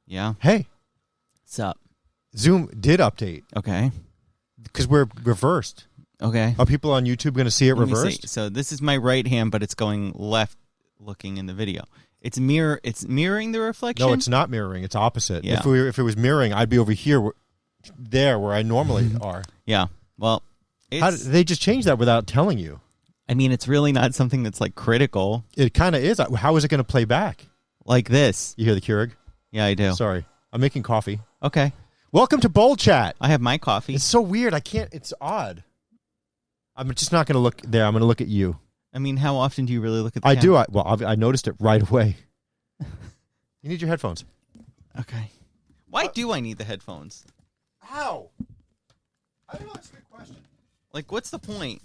Yeah. Hey. What's up? Zoom did update. Okay. Because we're reversed. Okay. Are people on YouTube going to see it reversed? So this is my right hand, but it's going left looking in the video. It's mirroring the reflection? No, it's not mirroring. It's opposite. Yeah. If it was mirroring, I'd be over here, where I normally are. Yeah. Well, they just changed that without telling you? I mean, it's really not something that's like critical. It kind of is. How is it going to play back? Like this. You hear the Keurig? Yeah, I do. Sorry. I'm making coffee. Okay. Welcome to Bowl Chat. I have my coffee. It's so weird. I can't. It's odd. I'm just not going to look there. I'm going to look at you. I mean, how often do you really look at the I camera? do. I noticed it right away. You need your headphones. Okay. Why do I need the headphones? How? I don't know. It's a good question. Like, what's the point?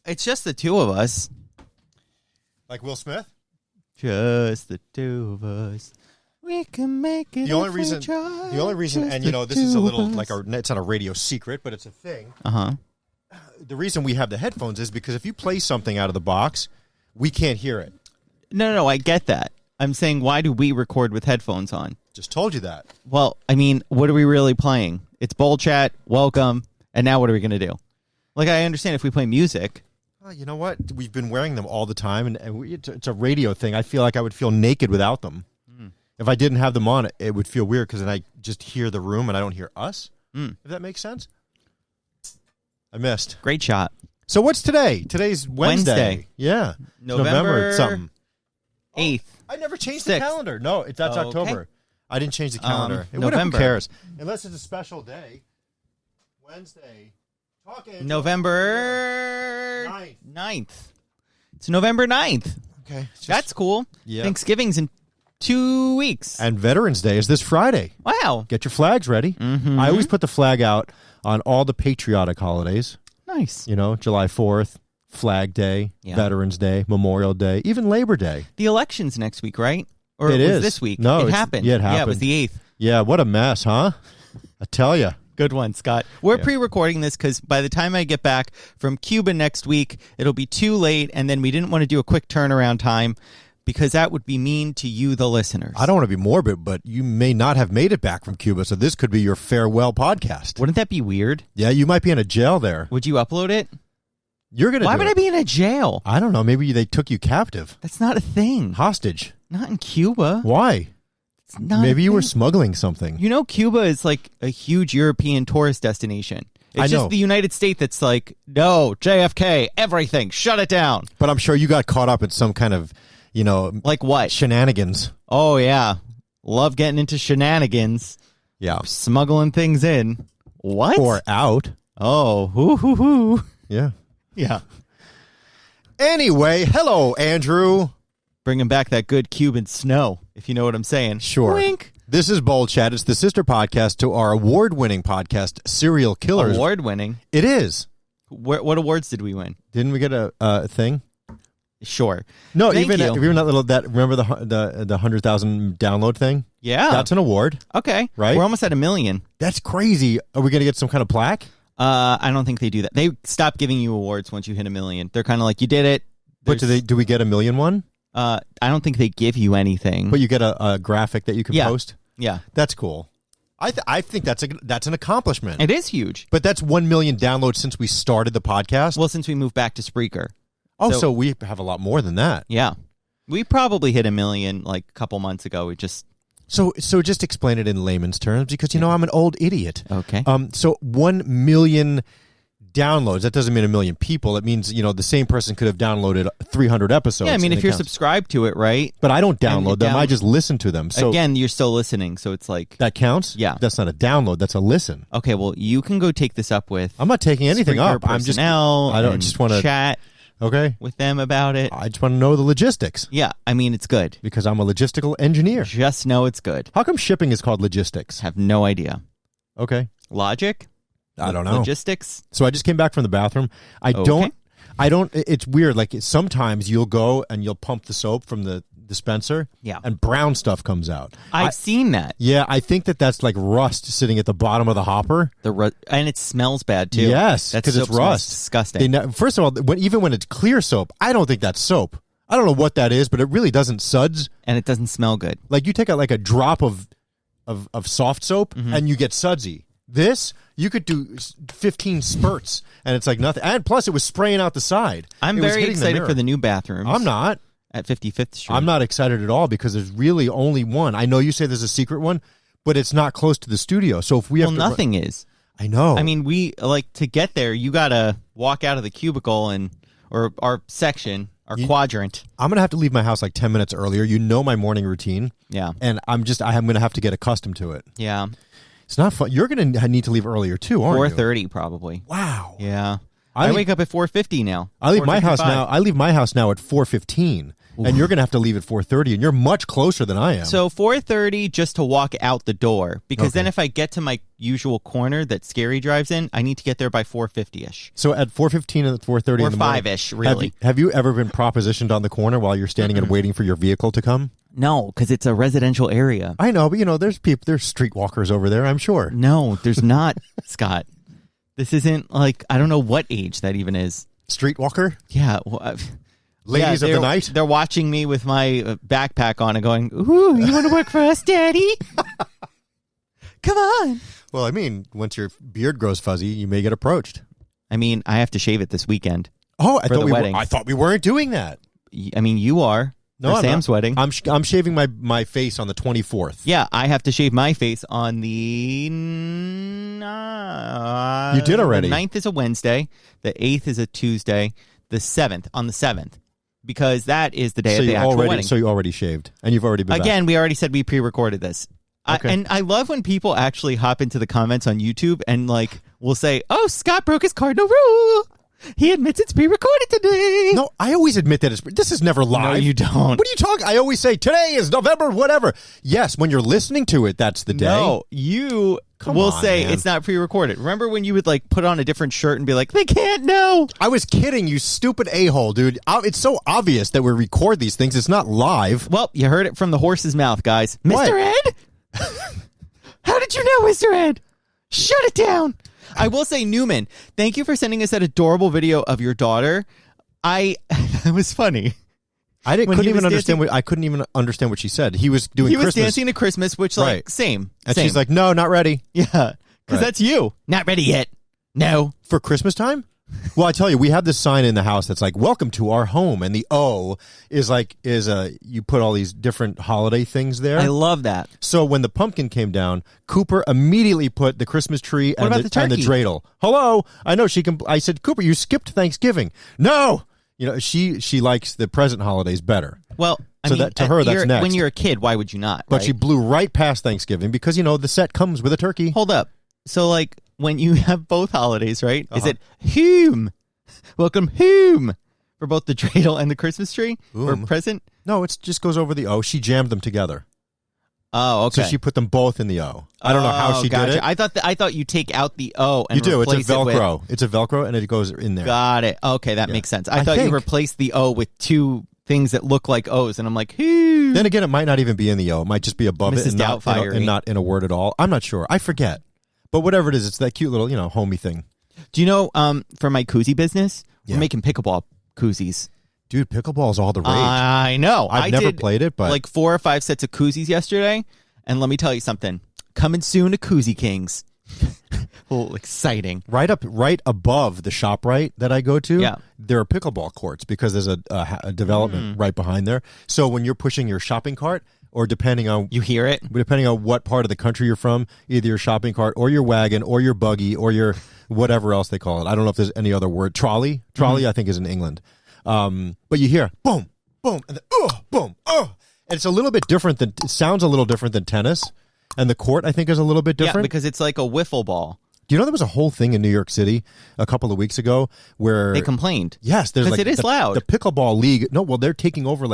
It's just the two of us. Like Will Smith? Just the two of us. We can make it. The only reason, and this is a little like it's not a radio secret, but it's a thing. The reason we have the headphones is because if you play something out of the box, we can't hear it. No, I get that. I'm saying, why do we record with headphones on? Just told you that. Well, I mean, what are we really playing? It's Bowl Chat, welcome, and now what are we going to do? Like, I understand if we play music. Well, you know what? We've been wearing them all the time, and it's a radio thing. I feel like I would feel naked without them. If I didn't have them on, it would feel weird because then I just hear the room and I don't hear us. If that makes sense. I missed. Great shot. So what's today? Today's Wednesday. Yeah. November something. 8th. I never changed 6th. the calendar. No, that's Okay. October. I didn't change the calendar. November. Who cares? Unless it's a special day. Wednesday. November 9th. It's November 9th. Okay. That's cool. Yeah. Thanksgiving's in 2 weeks. And Veterans Day is this Friday. Wow. Get your flags ready. Mm-hmm. I always put the flag out on all the patriotic holidays. Nice. You know, July 4th, Flag Day, Veterans Day, Memorial Day, even Labor Day. The election's next week, right? Or it was is this week? No, it happened. Yeah, it happened. Yeah, it was the 8th. Yeah, what a mess, huh? I tell you. Good one, Scott. We're pre-recording this because by the time I get back from Cuba next week, it'll be too late, and then we didn't want to do a quick turnaround time because that would be mean to you, the listeners. I don't want to be morbid, but you may not have made it back from Cuba, so this could be your farewell podcast. Wouldn't that be weird? Yeah, you might be in a jail there. Would you upload it? You're gonna. Why would I be in a jail? I don't know. Maybe they took you captive. That's not a thing. Hostage. Not in Cuba. Why? It's not. Maybe you were smuggling something. You know, Cuba is like a huge European tourist destination. It's just the United States that's like, no, JFK, everything, shut it down. But I'm sure you got caught up in some kind of, like what? Shenanigans. Oh, yeah. Love getting into shenanigans. Yeah. Smuggling things in. What? Or out. Oh, hoo. Yeah. Yeah. Anyway, hello, Andrew. Bringing back that good Cuban snow, if you know what I'm saying. Sure. Wink. This is Bowl Chat. It's the sister podcast to our award-winning podcast, Serial Killers. Award-winning? It is. What awards did we win? Didn't we get a thing? Sure. No, Thank even you. remember the 100,000 download thing? Yeah. That's an award. Okay. Right? We're almost at 1 million. That's crazy. Are we going to get some kind of plaque? I don't think they do that. They stop giving you awards once you hit 1 million. They're kind of like, you did it. But do we get 1 million one? I don't think they give you anything. But you get a graphic that you can post? Yeah. That's cool. I think that's an accomplishment. It is huge. But that's 1 million downloads since we started the podcast? Well, since we moved back to Spreaker. Oh, so we have a lot more than that. Yeah. We probably hit 1 million like a couple months ago. We just... So just explain it in layman's terms because, I'm an old idiot. Okay. So 1 million downloads, that doesn't mean 1 million people. It means, the same person could have downloaded 300 episodes. Yeah, I mean, if you're subscribed to it, right? But I don't download them. I just listen to them. So again, you're still listening, so it's like... That counts? Yeah. That's not a download. That's a listen. Okay, well, you can go take this up with... I'm not taking anything Spreaker up. I'm just... I don't just want to... chat with them about it. I just want to know the logistics. Yeah, I mean, it's good. Because I'm a logistical engineer. Just know it's good. How come shipping is called logistics? Have no idea. Okay. Logic? I don't know. Logistics? So I just came back from the bathroom. I don't, it's weird. Like sometimes you'll go and you'll pump the soap from the dispenser. Yeah. And brown stuff comes out. I've seen that. Yeah. I think that's like rust sitting at the bottom of the hopper. And it smells bad too. Yes. Because it's rust. Disgusting. First of all, even when it's clear soap, I don't think that's soap. I don't know what that is, but it really doesn't suds. And it doesn't smell good. Like you take a drop of of soft soap, and you get sudsy. This, you could do 15 spurts, and it's like nothing. And plus, it was spraying out the side. I'm very excited for the new bathrooms. I'm not. At 55th Street. I'm not excited at all because there's really only one. I know you say there's a secret one, but it's not close to the studio. So if we have nothing is. I know. I mean, we like to get there. You got to walk out of the cubicle or our section, our quadrant. I'm going to have to leave my house like 10 minutes earlier. You know my morning routine. Yeah. And I'm going to have to get accustomed to it. Yeah. It's not fun. You're going to need to leave earlier too, aren't you? 4:30 probably. Wow. Yeah. I wake up at 4:50 now. I leave my house now. I leave my house now at 4:15. And you're going to have to leave at 4:30, and you're much closer than I am. So 4:30 just to walk out the door, because then if I get to my usual corner that Scary drives in, I need to get there by 4:50ish. So at 4:15 and 4:30 or in the morning, 5ish, really. Have you ever been propositioned on the corner while you're standing and waiting for your vehicle to come? No, because it's a residential area. I know, but there's streetwalkers over there, I'm sure. No, there's not, Scott. This isn't like, I don't know what age that even is. Streetwalker? Yeah, well, Ladies of the night? They're watching me with my backpack on and going, ooh, you want to work for us, Daddy? Come on. Well, I mean, once your beard grows fuzzy, you may get approached. I mean, I have to shave it this weekend. Oh, I thought we weren't doing that. I mean, you are. No, for Sam's wedding. I'm shaving my face on the 24th. Yeah, I have to shave my face on the... you did already. The 9th is a Wednesday. The 8th is a Tuesday. The 7th, on the 7th. Because that is the day of the actual wedding. So you already shaved, and you've already been Again, back. we already said we pre-recorded this. Okay. And I love when people actually hop into the comments on YouTube and will say, oh, Scott broke his cardinal rule. He admits it's pre-recorded today. No, I always admit that this is never live. No, you don't. What are you talking? I always say, today is November, whatever. Yes, when you're listening to it, that's the day. No, you will say it's not pre-recorded. Remember when you would put on a different shirt and be like, they can't know? I was kidding, you stupid a-hole, dude. It's so obvious that we record these things. It's not live. Well, you heard it from the horse's mouth, guys. What? Mr. Ed? How did you know, Mr. Ed? Shut it down. I will say, Newman, thank you for sending us that adorable video of your daughter. That was funny. I couldn't even understand what she said. He was doing Christmas. He was dancing to Christmas, which right. same. And she's like, no, not ready. Yeah, because that's you. Not ready yet. No. For Christmas time? Well, I tell you, we have this sign in the house that's like, welcome to our home. And the O is you put all these different holiday things there. I love that. So when the pumpkin came down, Cooper immediately put the Christmas tree and the dreidel. Hello. I know I said, Cooper, you skipped Thanksgiving. No. She likes the present holidays better. Well, to her, that's next. When you're a kid, why would you not? But she blew right past Thanksgiving because, the set comes with a turkey. Hold up. So, when you have both holidays, right? Is it whom? Welcome whom? For both the dreidel and the Christmas tree? Or present? No, it just goes over the O. She jammed them together. Oh, okay. So she put them both in the O. I don't know how she did it. I thought you take out the O and you do. Replace it's a Velcro. It's a Velcro, and it goes in there. Got it. Okay, that makes sense. I thought you replaced the O with two things that look like O's, and I'm like, who? Then again, it might not even be in the O. It might just be above Mrs. it and not in a word at all. I'm not sure. I forget. But whatever it is, it's that cute little, homey thing. Do you know, for my koozie business, we're making pickleball koozies. Dude, pickleball's all the rage. I know. I've never played it, but 4 or 5 sets of koozies yesterday. And let me tell you something. Coming soon to Koozie Kings. Well, exciting. Right above the ShopRite that I go to, yeah. There are pickleball courts because there's a development right behind there. So when you're pushing your shopping cart, or depending on what part of the country you're from, either your shopping cart or your wagon or your buggy or your whatever else they call it. I don't know if there's any other word. Trolley, I think, is in England. But you hear boom, boom, and then boom, and it's a little bit different it sounds a little different than tennis. And the court, I think, is a little bit different. Yeah, because it's like a wiffle ball. Do you know there was a whole thing in New York City a couple of weeks ago where they complained? Yes, there's because it is loud. The pickleball league. No, well, they're taking over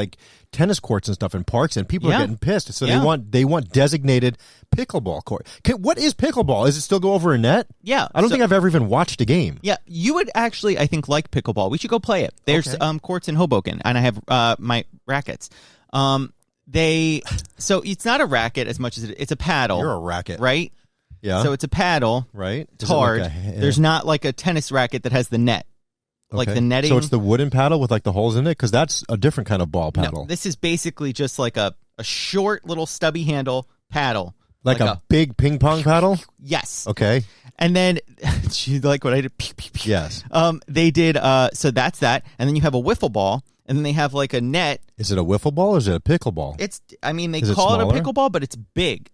tennis courts and stuff in parks, and people are getting pissed. So they want designated pickleball court. What is pickleball? Is it still go over a net? Yeah, I don't think I've ever even watched a game. Yeah, you would actually, I think, like pickleball. We should go play it. There's courts in Hoboken, and I have my rackets. So it's not a racket as much as it's a paddle. You're a racket, right? Yeah. So it's a paddle, right? It's hard. There's not like a tennis racket that has the net, like the netting. So it's the wooden paddle with the holes in it, because that's a different kind of ball paddle. No, this is basically just like a short little stubby handle paddle Like a big ping pong paddle? Yes. Okay. And then, you like what I did? Yes. They did, so that's that. And then you have a wiffle ball, and then they have like a net. Is it a wiffle ball or is it a pickleball? They call it a pickleball, but it's big.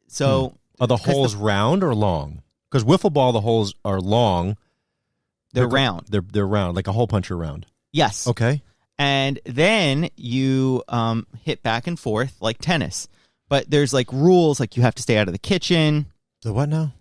So. Are the holes round or long? Because wiffle ball, the holes are long. They're round. They're round, like a hole puncher round. Yes. Okay. And then you hit back and forth like tennis. But there's like rules, like you have to stay out of the kitchen. The what now?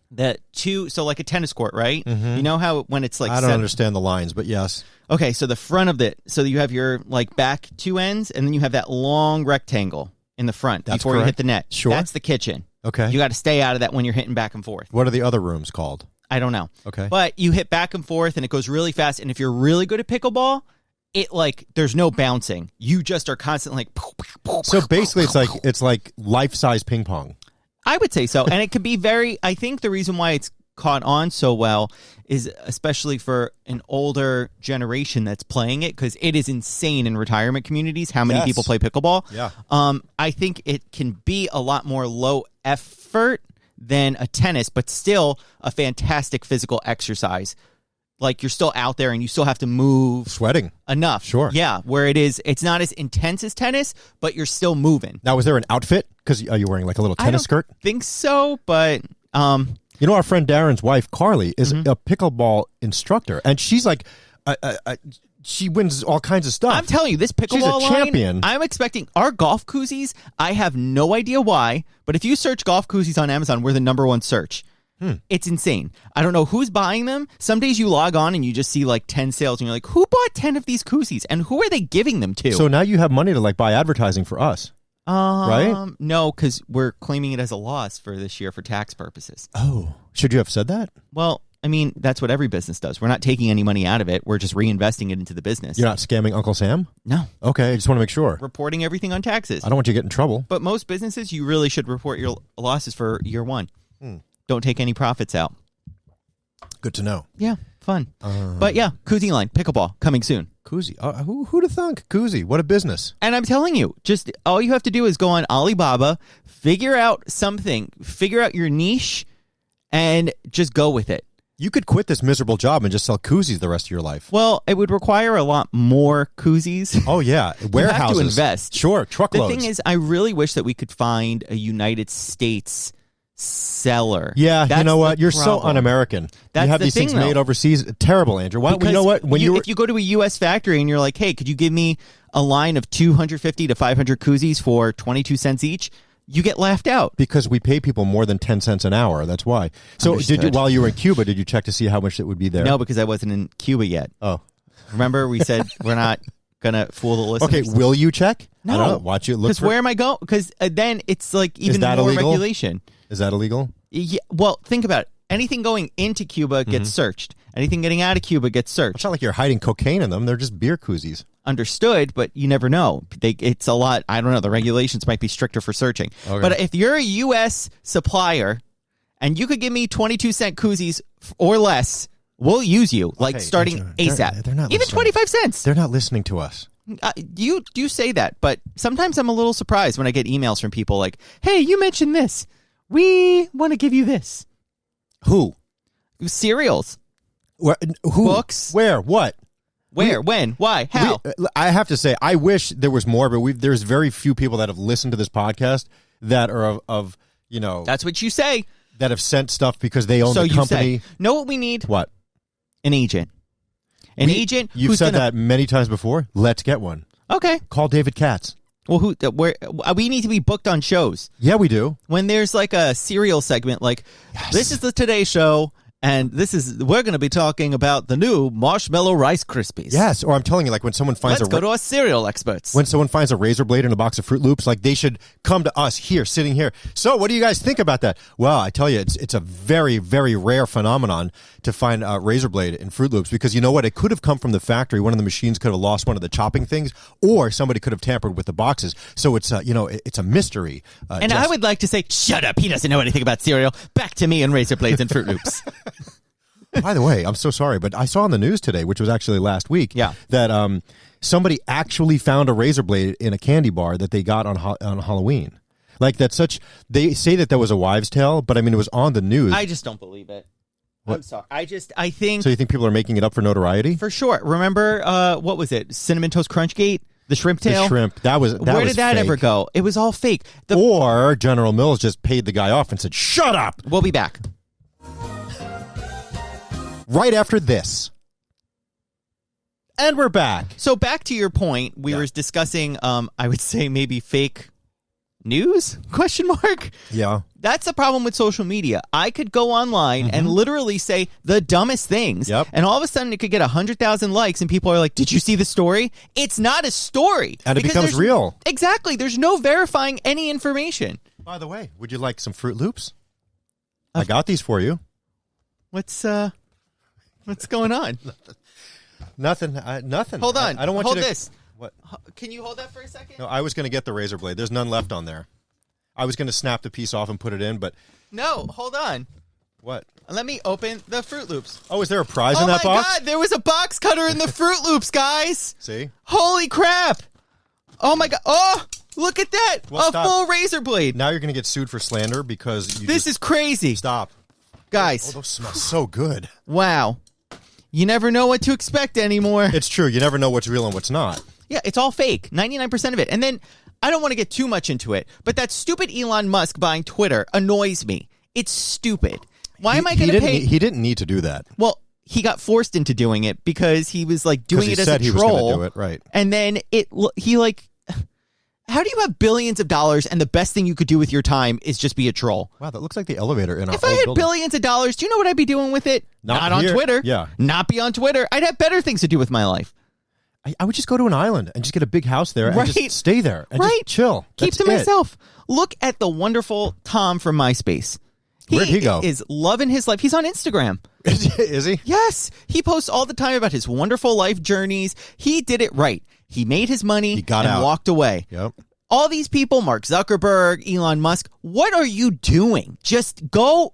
So like a tennis court, right? Mm-hmm. You know how when it's like I don't understand the lines, but yes. Okay, so the front of it, so you have your like back two ends, and then you have that long rectangle in the front before you hit the net. Sure. That's the kitchen. Okay. You got to stay out of that when you're hitting back and forth. What are the other rooms called? I don't know. Okay. But you hit back and forth, and it goes really fast, and if you're really good at pickleball, it like there's no bouncing. You just are constantly like. So basically, it's like life-size ping pong. I would say so, and it could be very. I think the reason why it's caught on so well is especially for an older generation that's playing it, because it is insane in retirement communities how many people play pickleball. Yeah. I think it can be a lot more low effort than a tennis, but still a fantastic physical exercise. Like you're still out there and you still have to move. Sweating. Enough. Sure. Yeah, where it's not as intense as tennis, but you're still moving. Now, was there an outfit? Because are you wearing like a little tennis skirt? I don't think so, but... You know, our friend Darren's wife, Carly, is a pickleball instructor, and she's like... she wins all kinds of stuff. I'm telling you, this pickleball She's a champion. line, I'm expecting our golf koozies. I have no idea why, but if you search golf koozies on Amazon, we're the #1 search. It's insane. I don't know who's buying them. Some days you log on and you just see like 10 sales, and you're like, who bought 10 of these koozies, and who are they giving them to? So now you have money to like buy advertising for us, right? No, because we're claiming it as a loss for this year for tax purposes. Oh, should you have said that? Well, I mean, that's what every business does. We're not taking any money out of it. We're just reinvesting it into the business. You're not scamming Uncle Sam? No. Okay, I just want to make sure. Reporting everything on taxes. I don't want you to get in trouble. But most businesses, you really should report your losses for year one. Don't take any profits out. Good to know. Yeah, fun. But yeah, koozie line, pickleball, coming soon. Koozie. Who'd have thunk? Koozie. What a business. And I'm telling you, just all you have to do is go on Alibaba, figure out something, figure out your niche, and just go with it. You could quit this miserable job and just sell koozies the rest of your life. Well, it would require a lot more koozies. Oh, yeah. Warehouses. You have to invest. Sure, truckloads. The thing is, I really wish that we could find a United States seller. Yeah, that's, you know what? You're so un-American. That's you have these things made overseas. Terrible, Andrew. Why, you know what? If you go to a U.S. factory and you're like, hey, could you give me a line of 250 to 500 koozies for 22 cents each? You get laughed out. Because we pay people more than 10 cents an hour. That's why. So Understood. while you were in Cuba, did you check to see how much it would be there? No, because I wasn't in Cuba yet. Oh. Remember we said we're not going to fool the listeners? Okay, will you check? No. I don't know. Watch it. Look. Because where am I going? Because then it's like even more illegal? regulation. Is that illegal? Yeah, well, think about it. Anything going into Cuba gets searched. Anything getting out of Cuba gets searched. It's not like you're hiding cocaine in them. They're just beer koozies. Understood, but you never know. It's a lot. I don't know. The regulations might be stricter for searching. Okay. But if you're a U.S. supplier and you could give me 22-cent koozies or less, we'll use you, like starting ASAP. They're not even listening. 25 cents. They're not listening to us. You do say that, but sometimes I'm a little surprised when I get emails from people like, hey, you mentioned this. We want to give you this. Who? Cereals. Who? Books. Where? What? Where? When? Why? How? I have to say, I wish there was more, but there's very few people that have listened to this podcast that are of you know. That's what you say. That have sent stuff because they own the company. Know what we need? What? An agent. An agent. You've said that many times before. Let's get one. Okay. Call David Katz. Well, we need to be booked on shows. Yeah, we do. When there's like a cereal segment, like this is the Today Show, and we're going to be talking about the new Marshmallow Rice Krispies. Yes, or I'm telling you, like when someone finds Let's go to our cereal experts. When someone finds a razor blade in a box of Fruit Loops, like they should come to us here, sitting here. So, what do you guys think about that? Well, I tell you, it's a very, very rare phenomenon to find a razor blade in Fruit Loops because you know what? It could have come from the factory. One of the machines could have lost one of the chopping things, or somebody could have tampered with the boxes. So it's it's a mystery. And I would like to say, shut up. He doesn't know anything about cereal. Back to me and razor blades and Fruit Loops. By the way, I'm so sorry, but I saw on the news today, which was actually last week, that somebody actually found a razor blade in a candy bar that they got on Halloween. Like that's such. They say that was a wives' tale, but I mean it was on the news. I just don't believe it. What? I'm sorry. I think. So you think people are making it up for notoriety? For sure. Remember, what was it? Cinnamon Toast Crunch Gate? The shrimp tail? The shrimp. Where did that fake. ever go? It was all fake. Or General Mills just paid the guy off and said, "Shut up." We'll be back. Right after this. And we're back. So back to your point, we were discussing, I would say maybe fake news? Question mark? Yeah. That's the problem with social media. I could go online and literally say the dumbest things, and all of a sudden it could get 100,000 likes, and people are like, "Did you see the story?" It's not a story. And it becomes real. Exactly. There's no verifying any information. By the way, would you like some Fruit Loops? I got these for you. What's going on? Nothing. Nothing. Hold on. I don't want hold you to... this. What? Can you hold that for a second? No, I was going to get the razor blade. There's none left on there. I was going to snap the piece off and put it in, but... No, hold on. What? Let me open the Fruit Loops. Oh, is there a prize in that box? Oh, my God. There was a box cutter in the Fruit Loops, guys. See? Holy crap. Oh, my God. Oh, look at that. Well, a full razor blade. Now you're going to get sued for slander because This is crazy. Stop. Guys. Oh, those smell so good. Wow. You never know what to expect anymore. It's true. You never know what's real and what's not. Yeah, it's all fake. 99% of it. And then, I don't want to get too much into it, but that stupid Elon Musk buying Twitter annoys me. It's stupid. Why am I going to pay... He didn't need to do that. Well, he got forced into doing it because he was like doing it as a troll. He was going to do it, right. And then he like... How do you have billions of dollars and the best thing you could do with your time is just be a troll? Wow, that looks like the elevator in our If I had billions of dollars, do you know what I'd be doing with it? Not on Twitter. Yeah. Not be on Twitter. I'd have better things to do with my life. I would just go to an island and just get a big house there and just stay there and just chill. Keep to myself. Look at the wonderful Tom from MySpace. Where'd he go? He is loving his life. He's on Instagram. Is he? Yes. He posts all the time about his wonderful life journeys. He did it right. He made his money and walked away. Yep. All these people, Mark Zuckerberg, Elon Musk, what are you doing? Just go,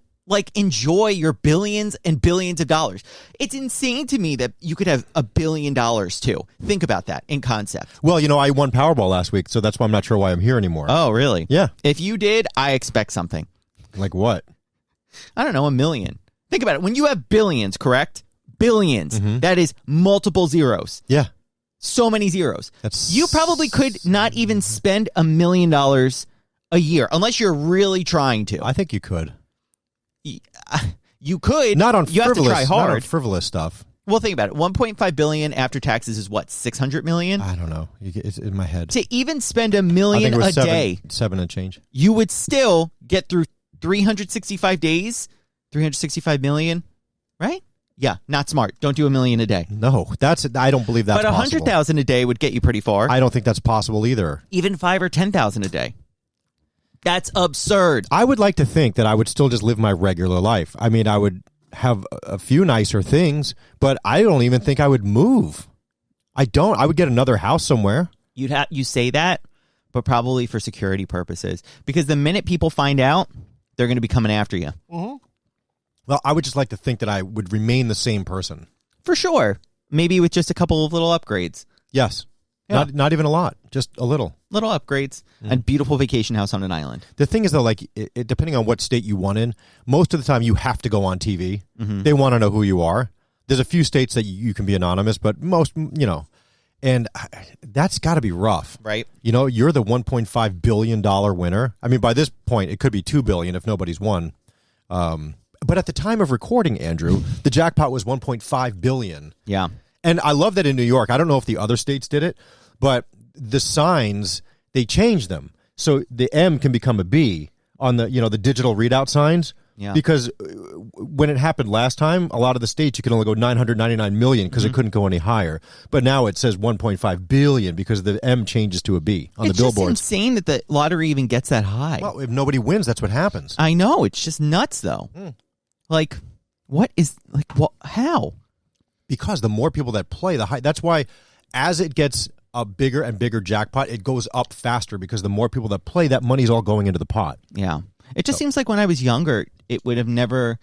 enjoy your billions and billions of dollars. It's insane to me that you could have $1 billion, too. Think about that in concept. Well, I won Powerball last week, so that's why I'm not sure why I'm here anymore. Oh, really? Yeah. If you did, I expect something. Like what? I don't know, $1 million. Think about it. When you have billions, correct? Billions. That is multiple zeros. Yeah. So many zeros. You probably could not even spend $1 million a year unless you're really trying to. I think you could. You could. Not on you frivolous, have to try hard. Not on frivolous stuff. Well, think about it. $1.5 billion after taxes is what? $600 million? I don't know. It's in my head. To even spend $1 million a day, 7 and change. You would still get through 365 days, 365 million, right? Yeah, not smart. Don't do $1 million a day. No, I don't believe that's possible. But 100,000 a day would get you pretty far. I don't think that's possible either. Even 5 or 10,000 a day. That's absurd. I would like to think that I would still just live my regular life. I mean, I would have a few nicer things, but I don't even think I would move. I don't. I would get another house somewhere. You say that, but probably for security purposes. Because the minute people find out, they're going to be coming after you. Mm-hmm. Well, I would just like to think that I would remain the same person. For sure. Maybe with just a couple of little upgrades. Yes. Yeah. Not even a lot. Just a little. Little upgrades. A beautiful vacation house on an island. The thing is, though, depending on what state you want in, most of the time you have to go on TV. They want to know who you are. There's a few states that you can be anonymous, but most, and that's got to be rough. Right. You're the $1.5 billion winner. I mean, by this point, it could be $2 billion if nobody's won. But at the time of recording, Andrew, the jackpot was $1.5 billion. Yeah. And I love that in New York. I don't know if the other states did it, but the signs, they changed them. So the M can become a B on the, the digital readout signs. Yeah. Because when it happened last time, a lot of the states, you could only go 999 million because it couldn't go any higher. But now it says 1.5 billion because the M changes to a B on the billboards. It's just insane that the lottery even gets that high. Well, if nobody wins, that's what happens. I know. It's just nuts, though. How? Because the more people that play, the high. That's why as it gets a bigger and bigger jackpot, it goes up faster because the more people that play, that money's all going into the pot. Yeah. It just seems like when I was younger, it would have never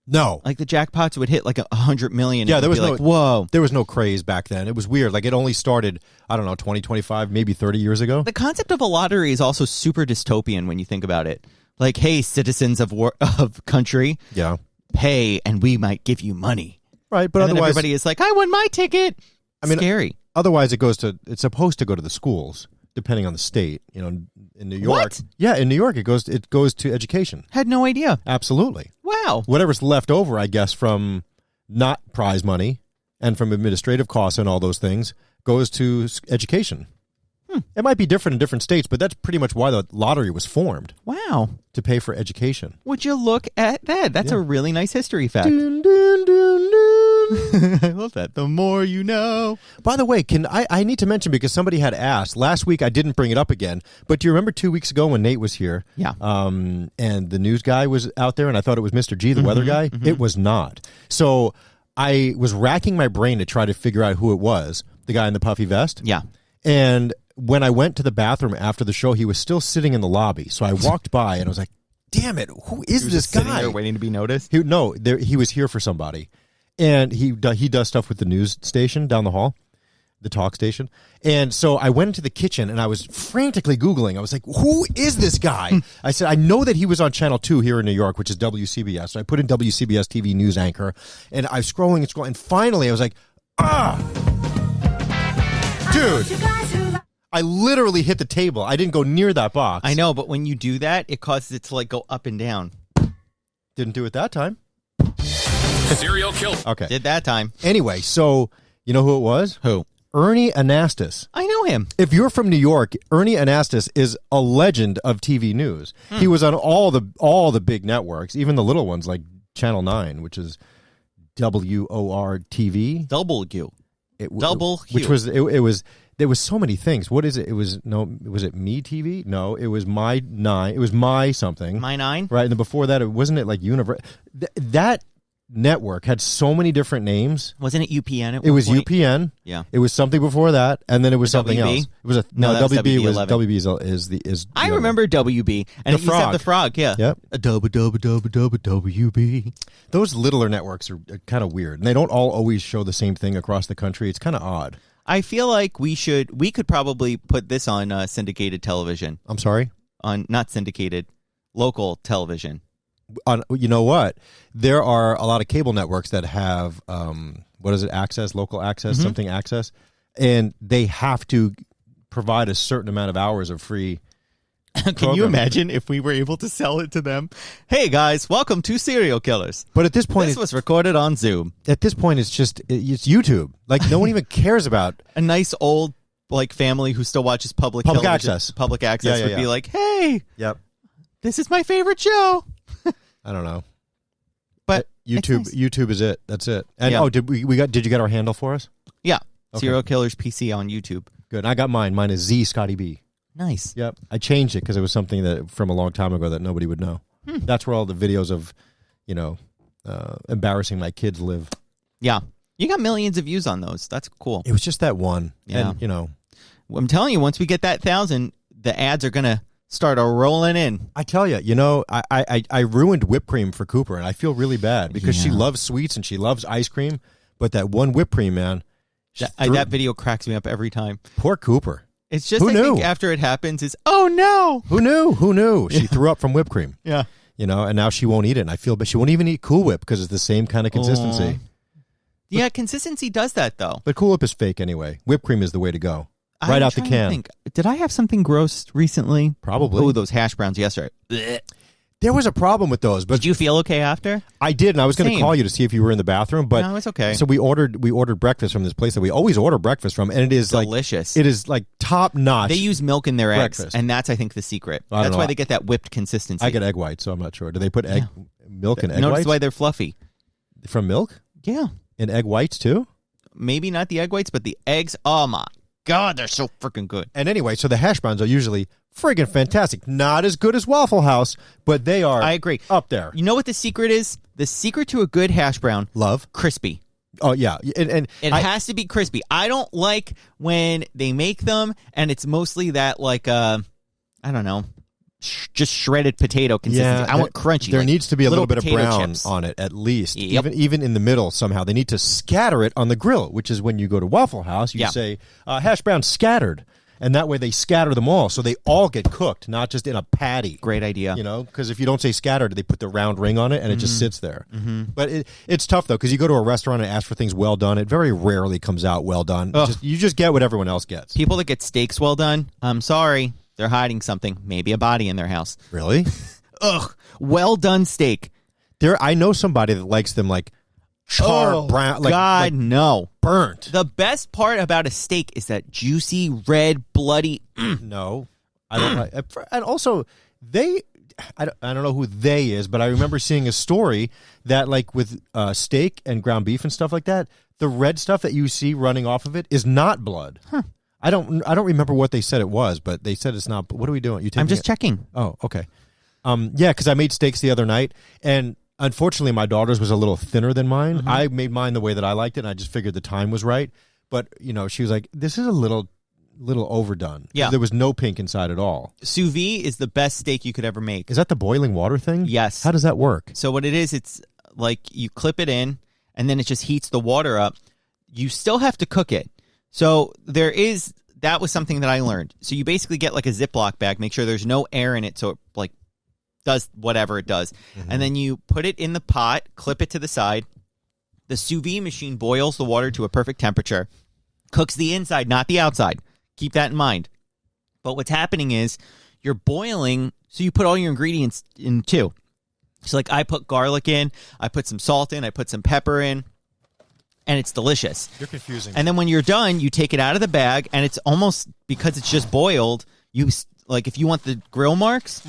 No. Like the jackpots would hit like 100 million. Yeah, and there was like, whoa. There was no craze back then. It was weird. Like it only started, I don't know, 20, 25, maybe 30 years ago. The concept of a lottery is also super dystopian when you think about it. Like, hey, citizens of country, Yeah. pay and we might give you money. Right, but And then otherwise everybody is like, I won my ticket. I mean, scary. Otherwise it's supposed to go to the schools, depending on the state. You know, in New York. What? Yeah, in New York it goes to education. Had no idea. Absolutely. Wow. Whatever's left over, I guess, from not prize money and from administrative costs and all those things goes to education. It might be different in different states, but that's pretty much why the lottery was formed, Wow. to pay for education. Would you look at that? That's a really nice history fact. Dun, dun, dun, dun. I love that. The more you know. By the way, I need to mention, because somebody had asked last week, I didn't bring it up again, but do you remember 2 weeks ago when Nate was here? Yeah. And the news guy was out there, and I thought it was Mr. G, the weather guy. It was not. So I was racking my brain to try to figure out who it was, the guy in the puffy vest. Yeah. And when I went to the bathroom after the show, he was still sitting in the lobby. So I walked by and I was like, damn it, who is this Sitting guy? there waiting to be noticed. He was here for somebody. And he does stuff with the news station down the hall, the talk station. And so I went into the kitchen and I was frantically Googling. I was like, who is this guy? I said, I know that he was on Channel 2 here in New York, which is WCBS. So I put in WCBS TV news anchor, and I was scrolling and scrolling. And finally I was like, dude. I literally hit the table. I didn't go near that box. I know, but when you do that, it causes it to like go up and down. Didn't do it that time. Serial killer. Okay. Did that time. Anyway, so you know who it was? Who? Ernie Anastas. I know him. If you're from New York, Ernie Anastas is a legend of TV news. He was on all the big networks, even the little ones like Channel 9, which is WOR TV. W. Which was it was there was so many things. What is it? Was it Me TV? No, it was My 9. It was My something. My 9? Right, and then before that, wasn't it like Universe? That network had so many different names. Wasn't it UPN? At It one was point? UPN. Yeah. It was something before that, and then it was something WB? else. It was No, that was WB was WB11. WB is I remember WB, and The it used to have the frog. Yeah. Yep. A WB. Those littler networks are kind of weird, and they don't all always show the same thing across the country. It's kind of odd. I feel like we could probably put this on syndicated television. I'm sorry? On not syndicated, local television. You know what? There are a lot of cable networks that have what is it? Access, local access, something access, and they have to provide a certain amount of hours of free. Can you imagine if we were able to sell it to them? Hey guys, welcome to Serial Killers. But at this point, This was recorded on Zoom. At this point, it's YouTube. Like no one even cares about A nice old like family who still watches public television, access. Public access Yeah, would be yeah. like, hey, Yep. this is my favorite show. I don't know. But YouTube. it's nice. YouTube is it. That's it. And Yeah. did you get our handle for us? Yeah, Okay. Serial Killers PC on YouTube. Good. I got mine. Mine is Z Scotty B. Nice. Yep. I changed it because it was something that from a long time ago that nobody would know. That's where all the videos of, embarrassing my kids live. Yeah, you got millions of views on those. That's cool. It was just that one. Yeah. And, I'm telling you, once we get that 1,000, the ads are gonna start rolling in. I tell you, I ruined whipped cream for Cooper, and I feel really bad because she Yeah. loves sweets and she loves ice cream, but that one whipped cream, man. That video cracks me up every time. Poor Cooper. It's just, Who I knew? think after it happens, is oh no. Who knew? She threw up from whipped cream. Yeah. And now she won't eat it. And I feel, but she won't even eat Cool Whip because it's the same kind of consistency. Yeah, consistency does that though. But Cool Whip is fake anyway. Whipped cream is the way to go. I'm Right out the trying to can. think. Did I have something gross recently? Probably. Oh, those hash browns yesterday. Blech. There was a problem with those, but Did you feel okay after? I did, and I was going to Same. call you to see if you were in the bathroom. But No, it's okay. So we ordered breakfast from this place that we always order breakfast from, and it is Delicious. It is like top notch. They use milk in their eggs, Breakfast. and that's, I think, the secret. I don't That's know. why they get that whipped consistency. I get egg whites, so I'm not sure. Do they put milk and egg Notice whites why they're fluffy. from milk Yeah. and egg whites too? Maybe not the egg whites, but the eggs. Oh my God, they're so freaking good. And anyway, so the hash browns are usually friggin' fantastic. Not as good as Waffle House, but they are. I agree. Up there. You know what the secret is? The secret to a good hash brown: Love. crispy. Oh yeah, and It has to be crispy. I don't like when they make them and it's mostly that like I don't know, just shredded potato consistency. I want crunchy. There like needs to be a little bit of brown chips on it at least. Yep. Even in the middle somehow. They need to scatter it on the grill, which is when you go to Waffle House, you say hash brown scattered. And that way they scatter them all, so they all get cooked, not just in a patty. Great idea. You know, because if you don't say scattered, they put the round ring on it, and it just sits there. But it's tough, though, because you go to a restaurant and ask for things well done. It very rarely comes out well done. You just get what everyone else gets. People that get steaks well done, I'm sorry, they're hiding something. Maybe a body in their house. Really? Ugh. Well done steak. I know somebody that likes them like charred brown. God, no. Burnt. The best part about a steak is that juicy, red, bloody. No, I don't like. And also, I don't know who they is, but I remember seeing a story that, like, with steak and ground beef and stuff like that, the red stuff that you see running off of it is not blood. Huh. I don't remember what they said it was, but they said it's not. What are we doing? I'm just checking. Oh, okay. Yeah, because I made steaks the other night, and unfortunately, my daughter's was a little thinner than mine. I made mine the way that I liked it, and I just figured the time was right. But, you know, she was like, this is a little overdone. Yeah. There was no pink inside at all. Sous vide is the best steak you could ever make. Is that the boiling water thing? Yes. How does that work? So what it is, it's like you clip it in, and then it just heats the water up. You still have to cook it. So that was something that I learned. So you basically get like a Ziploc bag, make sure there's no air in it, so it like does whatever it does. And then you put it in the pot, clip it to the side. The sous vide machine boils the water to a perfect temperature, cooks the inside, not the outside. Keep that in mind. But what's happening is you're boiling, so you put all your ingredients in too. So like I put garlic in, I put some salt in, I put some pepper in, and it's delicious. You're confusing. And then when you're done, you take it out of the bag, and it's almost, because it's just boiled, like if you want the grill marks,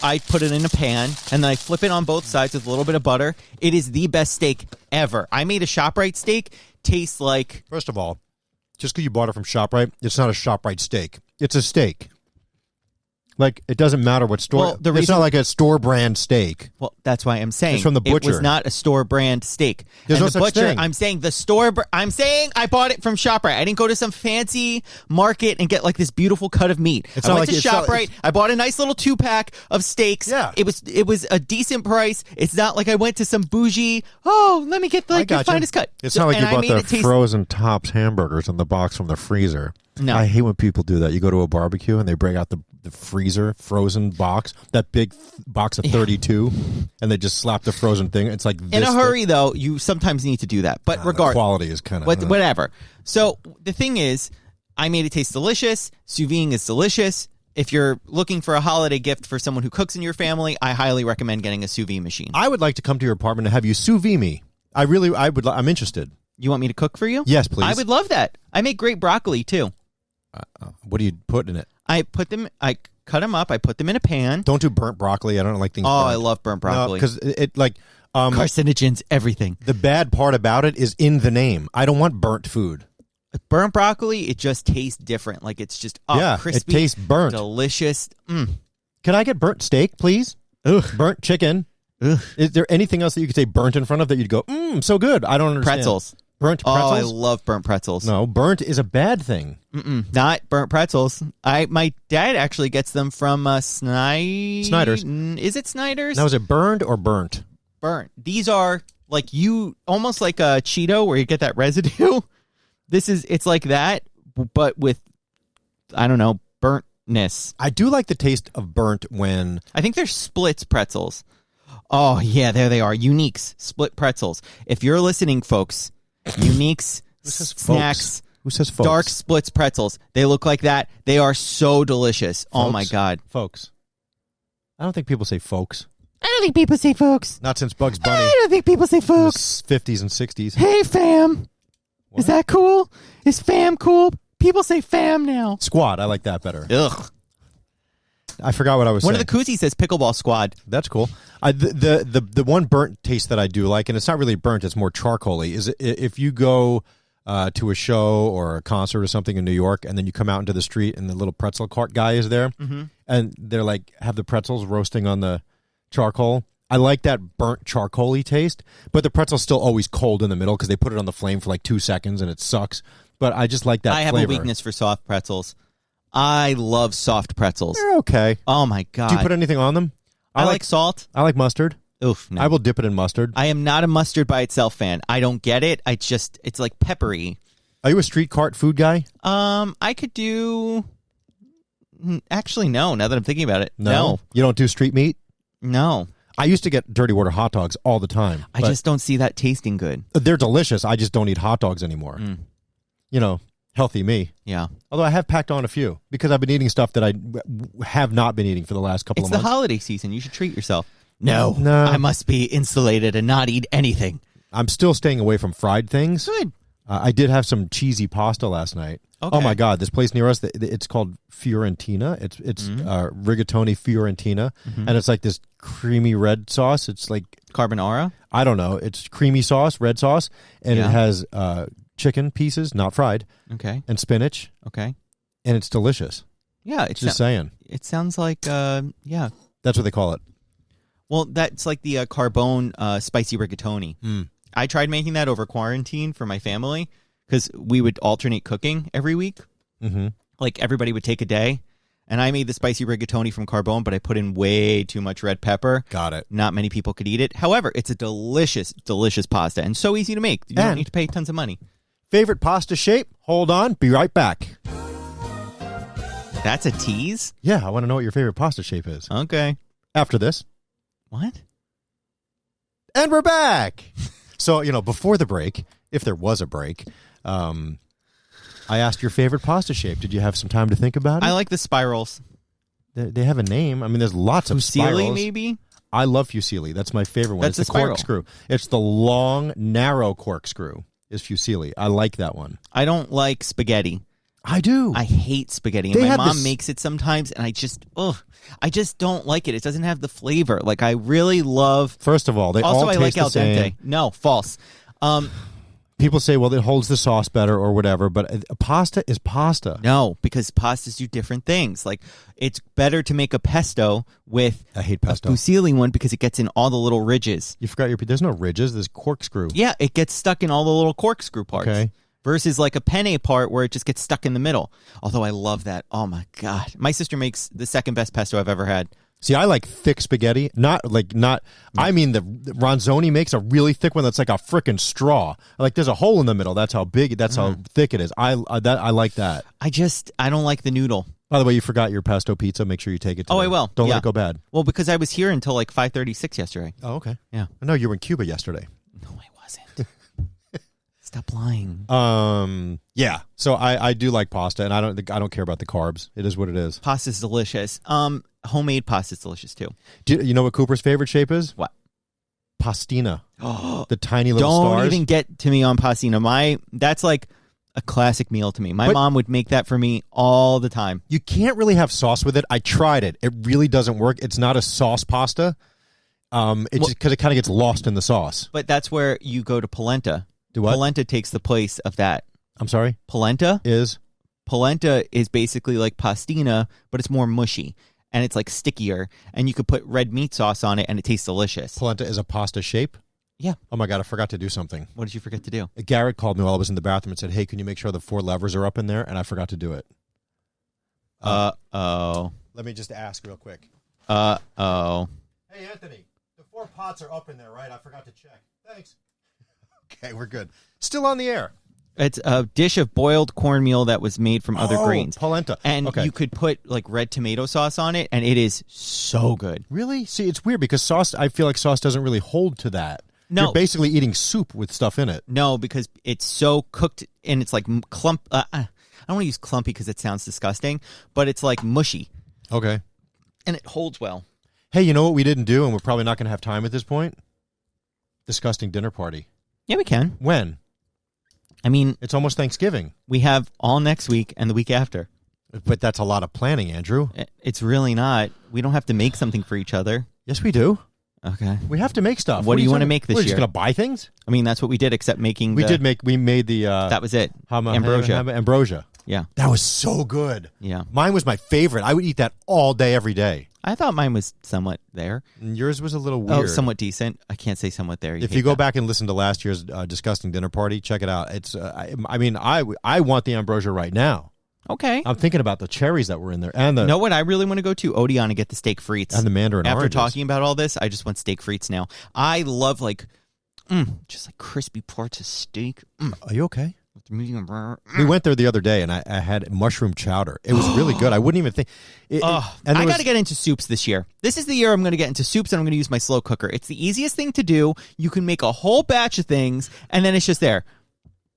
I put it in a pan, and then I flip it on both sides with a little bit of butter. It is the best steak ever. I made a ShopRite steak. Tastes like... First of all, just because you bought it from ShopRite, it's not a ShopRite steak. It's a steak. Like, it doesn't matter what store. Well, it's not like a store brand steak. Well, that's why I'm saying It's from the butcher. It was not a store brand steak. There's and no the such butcher, thing. I'm saying the store. I'm saying I bought it from ShopRite. I didn't go to some fancy market and get like this beautiful cut of meat. I went to ShopRite. I bought a nice little 2-pack of steaks. Yeah. It was a decent price. It's not like I went to some bougie. Oh, let me get like the finest cut. It's not like you bought the frozen Tops hamburgers in the box from the freezer. No. I hate when people do that. You go to a barbecue and they bring out the freezer frozen box, that big box of 32, and they just slap the frozen thing. It's like this in a hurry, though, you sometimes need to do that. But regardless, the quality is kind of whatever. So the thing is, I made it taste delicious. Sous vide is delicious. If you're looking for a holiday gift for someone who cooks in your family, I highly recommend getting a sous vide machine. I would like to come to your apartment and have you sous vide me. I'm interested. You want me to cook for you? Yes, please. I would love that. I make great broccoli too. What do you put in it? I cut them up. I put them in a pan. Don't do burnt broccoli. I don't like things. Oh, burnt. I love burnt broccoli because it like carcinogens, everything. The bad part about it is in the name. I don't want burnt food. Burnt broccoli, it just tastes different. Like it's just crispy. It tastes burnt, delicious. Can I get burnt steak, please? Ugh. Burnt chicken. Ugh. Is there anything else that you could say burnt in front of that you'd go, so good? I don't understand. Pretzels. Burnt pretzels? Oh, I love burnt pretzels. No, burnt is a bad thing. Not burnt pretzels. My dad actually gets them from Snyder's. Is it Snyder's? Now, is it burned or burnt? Burnt. These are like almost like a Cheeto where you get that residue. It's like that, but with, I don't know, burntness. I do like the taste of burnt when... I think they're Splits pretzels. Oh, yeah, there they are. Uniques, split pretzels. If you're listening, folks... Uniques, snacks, Who says folks? Dark Splits pretzels. They look like that. They are so delicious. Folks? Oh, my God. Folks. I don't think people say folks. I don't think people say folks. Not since Bugs Bunny. I don't think people say folks. In the 50s and 60s. Hey, fam. What? Is that cool? Is fam cool? People say fam now. Squad. I like that better. Ugh. I forgot what I was saying. One of the koozies says Pickleball Squad. That's cool. The one burnt taste that I do like, and it's not really burnt, it's more charcoaly, is if you go to a show or a concert or something in New York, and then you come out into the street and the little pretzel cart guy is there, and they're like, have the pretzels roasting on the charcoal. I like that burnt charcoaly taste, but the pretzel's still always cold in the middle because they put it on the flame for like 2 seconds and it sucks. But I just like that flavor. I have a weakness for soft pretzels. I love soft pretzels. They're okay. Oh my god! Do you put anything on them? I like salt. I like mustard. Oof! No. I will dip it in mustard. I am not a mustard by itself fan. I don't get it. It's like peppery. Are you a street cart food guy? I could do. Actually, no. Now that I'm thinking about it, No. You don't do street meat? no. I used to get dirty water hot dogs all the time. I just don't see that tasting good. They're delicious. I just don't eat hot dogs anymore. You know, healthy me. Yeah, Although I have packed on a few because I've been eating stuff that I have not been eating for the last couple it's of the months. holiday season. You should treat yourself. No, No. I must be insulated and not eat anything. I'm still staying away from fried things. Good. I did have some cheesy pasta last night. Okay. Oh my God! This place near us, it's called Fiorentina. It's Rigatoni Fiorentina, and it's like this creamy red sauce. It's like Carbonara. I don't know. It's creamy sauce, red sauce, and Yeah. it has chicken pieces, not fried, Okay. and spinach, Okay. and it's delicious. Yeah, it's Just saying. it sounds like yeah. That's what they call it. Well, that's like the Carbone spicy rigatoni. I tried making that over quarantine for my family because we would alternate cooking every week. Mm-hmm. Like everybody would take a day, and I made the spicy rigatoni from Carbone, but I put in way too much red pepper. Got it. Not many people could eat it. However, it's a delicious, delicious pasta and so easy to make. You don't And- need to pay tons of money. Favorite pasta shape? Hold on. Be right back. That's a tease? Yeah, I want to know what your favorite pasta shape is. Okay. After this. What? And we're back. So, before the break, if there was a break, I asked your favorite pasta shape. Did you have some time to think about it? I like the spirals. They have a name. I mean, there's lots of spirals. Fusilli, maybe? I love fusilli. That's my favorite one. That's it's a the spiral. corkscrew. It's the long, narrow corkscrew is fusilli. I like that one. I don't like spaghetti. I do. I hate spaghetti. They And my have mom this- makes it sometimes, and I just don't like it. It doesn't have the flavor. Like, I really love... First of all, they Also, all I taste like the al dente. same. No, false. People say, well, it holds the sauce better or whatever, but pasta is pasta. No, because pastas do different things. Like, it's better to make a pesto with I hate pesto. a fusilli one because it gets in all the little ridges. You forgot there's no ridges. There's corkscrew. Yeah, it gets stuck in all the little corkscrew parts. Okay. Versus like a penne part where it just gets stuck in the middle. Although I love that. Oh my God. My sister makes the second best pesto I've ever had. See, I like thick spaghetti. I mean, the Ronzoni makes a really thick one that's like a frickin' straw. Like there's a hole in the middle. That's how big, that's how thick it is. I like that. I don't like the noodle. By the way, you forgot your pesto pizza. Make sure you take it today. Oh, I will. Don't Yeah. let it go bad. Well, because I was here until like 5:36 yesterday. Oh, okay. Yeah. I know you were in Cuba yesterday. No, I wasn't. Stop lying. Yeah. So I do like pasta, and I don't care about the carbs. It is what it is. Pasta's delicious. Homemade pasta's delicious too. Do you know what Cooper's favorite shape is? What? Pastina. Oh, The tiny little don't stars. even get to me on pastina. That's like a classic meal to me. My But- mom would make that for me all the time. You can't really have sauce with it. I tried it. It really doesn't work. It's not a sauce pasta. It's just because it kind of gets lost in the sauce. But that's where you go to polenta. Do what? Polenta takes the place of that. I'm sorry? Polenta Is? is basically like pastina, but it's more mushy and it's like stickier. And you could put red meat sauce on it, and it tastes delicious. Polenta is a pasta shape? Yeah. Oh, my God. I forgot to do something. What did you forget to do? Garrett called me while I was in the bathroom and said, hey, can you make sure the 4 levers are up in there? And I forgot to do it. Oh. Let me just ask real quick. Oh. Hey, Anthony, the 4 pots are up in there, right? I forgot to check. Thanks. Okay, we're good. Still on the air. It's a dish of boiled cornmeal that was made from other grains. Polenta. And Okay. you could put like red tomato sauce on it, and it is so good. Really? See, it's weird because sauce, I feel like sauce doesn't really hold to that. No. You're basically eating soup with stuff in it. No, because it's so cooked, and it's like clump. I don't want to use clumpy because it sounds disgusting, but it's like mushy, Okay. and it holds well. Hey, you know what we didn't do, and we're probably not going to have time at this point? Disgusting dinner party. Yeah, we can. When? I mean, It's almost Thanksgiving. we have all next week and the week after. But that's a lot of planning, Andrew. It's really not. We don't have to make something for each other. Yes, we do. Okay. We have to make stuff. What do you are wanna talking- make this We're just year? going to buy things? I mean, that's what we did, except making We made the... That was it. Ambrosia. Ambrosia. Yeah. That was so good. Yeah. Mine was my favorite. I would eat that all day, every day. I thought mine was somewut there. And yours was a little weird. Oh, somewhat decent. I can't say somewhat there. If you go back and listen to last year's disgusting dinner party, check it out. It's, I want the ambrosia right now. Okay. I'm thinking about the cherries that were in there, and the You know what I really want to go to? Odeon and get the steak frites. and the mandarin After oranges. talking about all this, I just want steak frites now. I love just like crispy parts of steak. Are you okay? With the medium rare. We went there the other day, and I had mushroom chowder. It was really good. I wouldn't even think. I got to get into soups this year. This is the year I'm going to get into soups, and I'm going to use my slow cooker. It's the easiest thing to do. You can make a whole batch of things, and then it's just there.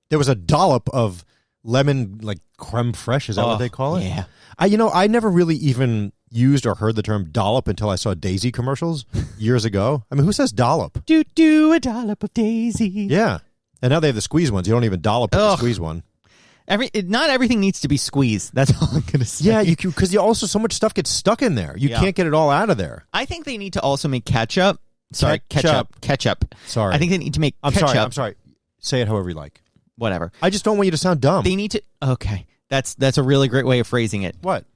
There was a dollop of lemon, like creme fraiche. Is that what they call it? Yeah. I never really even used or heard the term dollop until I saw Daisy commercials years ago. I mean, who says dollop? Do a dollop of Daisy. Yeah. And now they have the squeeze ones. You don't even dollop with the squeeze one. Not everything needs to be squeezed. That's all I'm going to say. Yeah, because also so much stuff gets stuck in there. You can't get it all out of there. I think they need to also make ketchup. Sorry, ketchup. Sorry. I think they need to make ketchup. I'm sorry. Say it however you like. Whatever. I just don't want you to sound dumb. They need to. Okay, that's a really great way of phrasing it. What?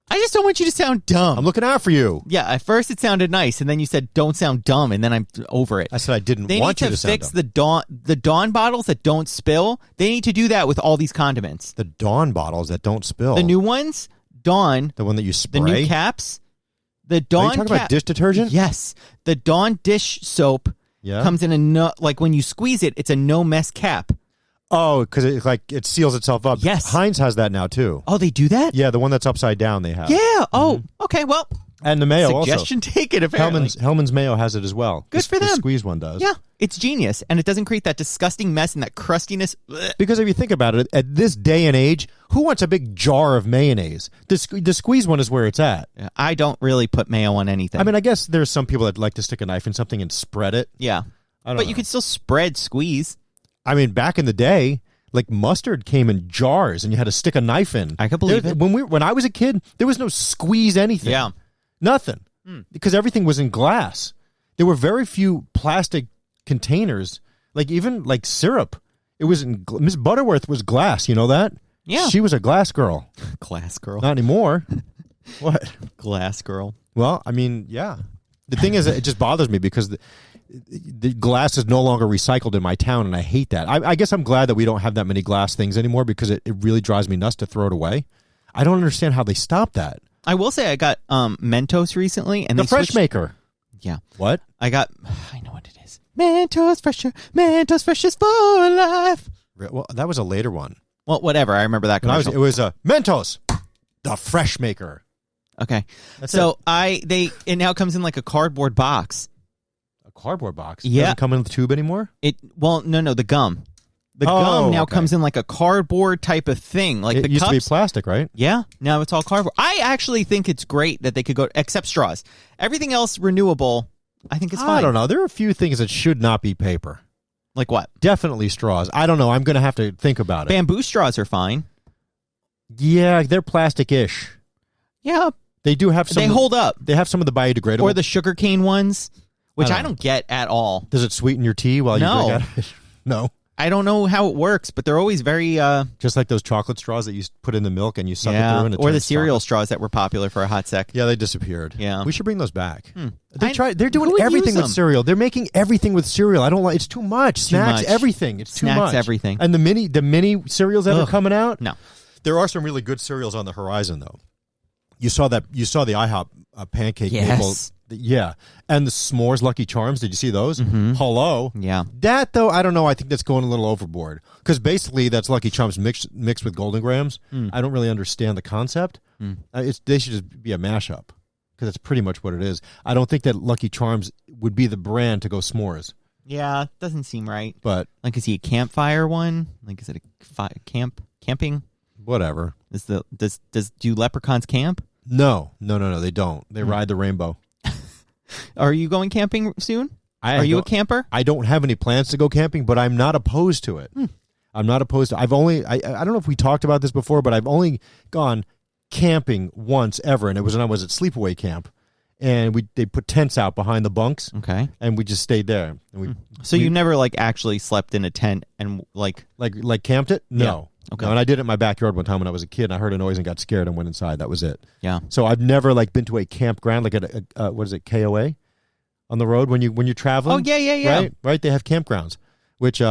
I just don't want you to sound dumb. I'm looking out for you. Yeah, at first it sounded nice, and then you said don't sound dumb, and then I'm over it. I said I didn't They want need you to sound fix dumb. the Dawn bottles that don't spill. They need to do that with all these condiments. The Dawn bottles that don't spill. The new ones, Dawn. The one that you spray. The new caps. The Dawn. Are you talking about dish detergent? Yes, the Dawn dish soap comes in like when you squeeze it, it's a no mess cap. Oh, because it seals itself up. Yes. Heinz has that now too. Oh, they do that? Yeah, the one that's upside down they have. Yeah. Oh, okay. Well, and the mayo suggestion taken. Apparently, Hellman's mayo has it as well. Good for them. The squeeze one does. Yeah, it's genius, and it doesn't create that disgusting mess and that crustiness. Blech. Because if you think about it, at this day and age, who wants a big jar of mayonnaise? The squeeze one is where it's at. I don't really put mayo on anything. I mean, I guess there's some people that like to stick a knife in something and spread it. Yeah, but you could still spread squeeze. I mean, back in the day, like mustard came in jars, and you had to stick a knife in. I could believe it. When I was a kid, there was no squeeze anything. Yeah, nothing, because everything was in glass. There were very few plastic containers, like even like syrup. It was in Miss Butterworth was glass. You know that? Yeah, she was a glass girl. Glass girl. Not anymore. What? Glass girl. Well, I mean, yeah. The thing is, it just bothers me because the glass is no longer recycled in my town, and I hate that. I guess I'm glad that we don't have that many glass things anymore because it really drives me nuts to throw it away. I don't understand how they stopped that. I will say I got Mentos recently, and the Fresh Maker. Yeah. What? I know what it is. Mentos Fresher. Mentos Fresh is for life. Well, that was a later one. Well, whatever. I remember that commercial. It was a Mentos, the Fresh Maker. Okay. That's so it now comes in like a cardboard box. Cardboard box. Yeah. It doesn't come in the tube anymore? No, the gum. The gum now comes in like a cardboard type of thing. Like it used to be plastic, right? Yeah. Now it's all cardboard. I actually think it's great that they could go, except straws. Everything else renewable, I think it's fine. I don't know. There are a few things that should not be paper. Like what? Definitely straws. I don't know. I'm going to have to think about it. Bamboo straws are fine. Yeah, they're plastic-ish. Yeah. They do have some. They hold up. They have some of the biodegradable. Or the sugarcane ones, which I don't get at all. Does it sweeten your tea while you drink out of it? No. I don't know how it works, but they're always very... just like those chocolate straws that you put in the milk and you suck it through. And it or the turns cereal chocolate. straws that were popular for a hot sec. Yeah, they disappeared. Yeah. We should bring those back. They're Who doing would everything use with them? cereal. They're making everything with cereal. I don't like. It's too much. Snacks, much. everything. It's too Snacks, much. everything. And the mini cereals that are coming out. No. There are some really good cereals on the horizon, though. You saw the IHOP pancake maple. Yeah. And the s'mores Lucky Charms. Did you see those? Mm-hmm. Hello. Yeah. That, though, I don't know. I think that's going a little overboard. Because basically, that's Lucky Charms mixed with Golden Grams. I don't really understand the concept. They should just be a mashup. Because that's pretty much what it is. I don't think that Lucky Charms would be the brand to go s'mores. Yeah, doesn't seem right. But like, is he a campfire one? Like, is it a camping? whatever. Do leprechauns camp? No, they don't. They ride the rainbow. Are you going camping soon? Are you a camper? I don't have any plans to go camping, but I'm not opposed to it. I'm not opposed to. I don't know if we talked about this before, but I've only gone camping once ever, and it was when I was at sleepaway camp, and they put tents out behind the bunks. Okay, and we just stayed there. And you never like actually slept in a tent and like camped it? No. Yeah. Okay. No, and I did it in my backyard one time when I was a kid, and I heard a noise and got scared and went inside. That was it. Yeah. So I've never been to a campground like at a what is it, KOA on the road when you're traveling. Oh yeah. Right. They have campgrounds, which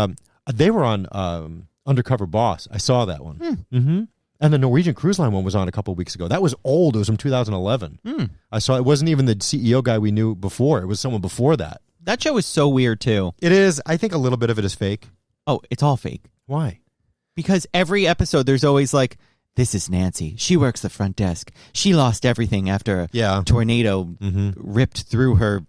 they were on Undercover Boss. I saw that one. Mm-hmm. And the Norwegian Cruise Line one was on a couple of weeks ago. That was old. It was from 2011. I saw it wasn't even the CEO guy we knew before. It was someone before that. That show is so weird, too. It is. I think a little bit of it is fake. Oh, it's all fake. Why? Because every episode, there's always like, this is Nancy. She works the front desk. She lost everything after a tornado ripped through her.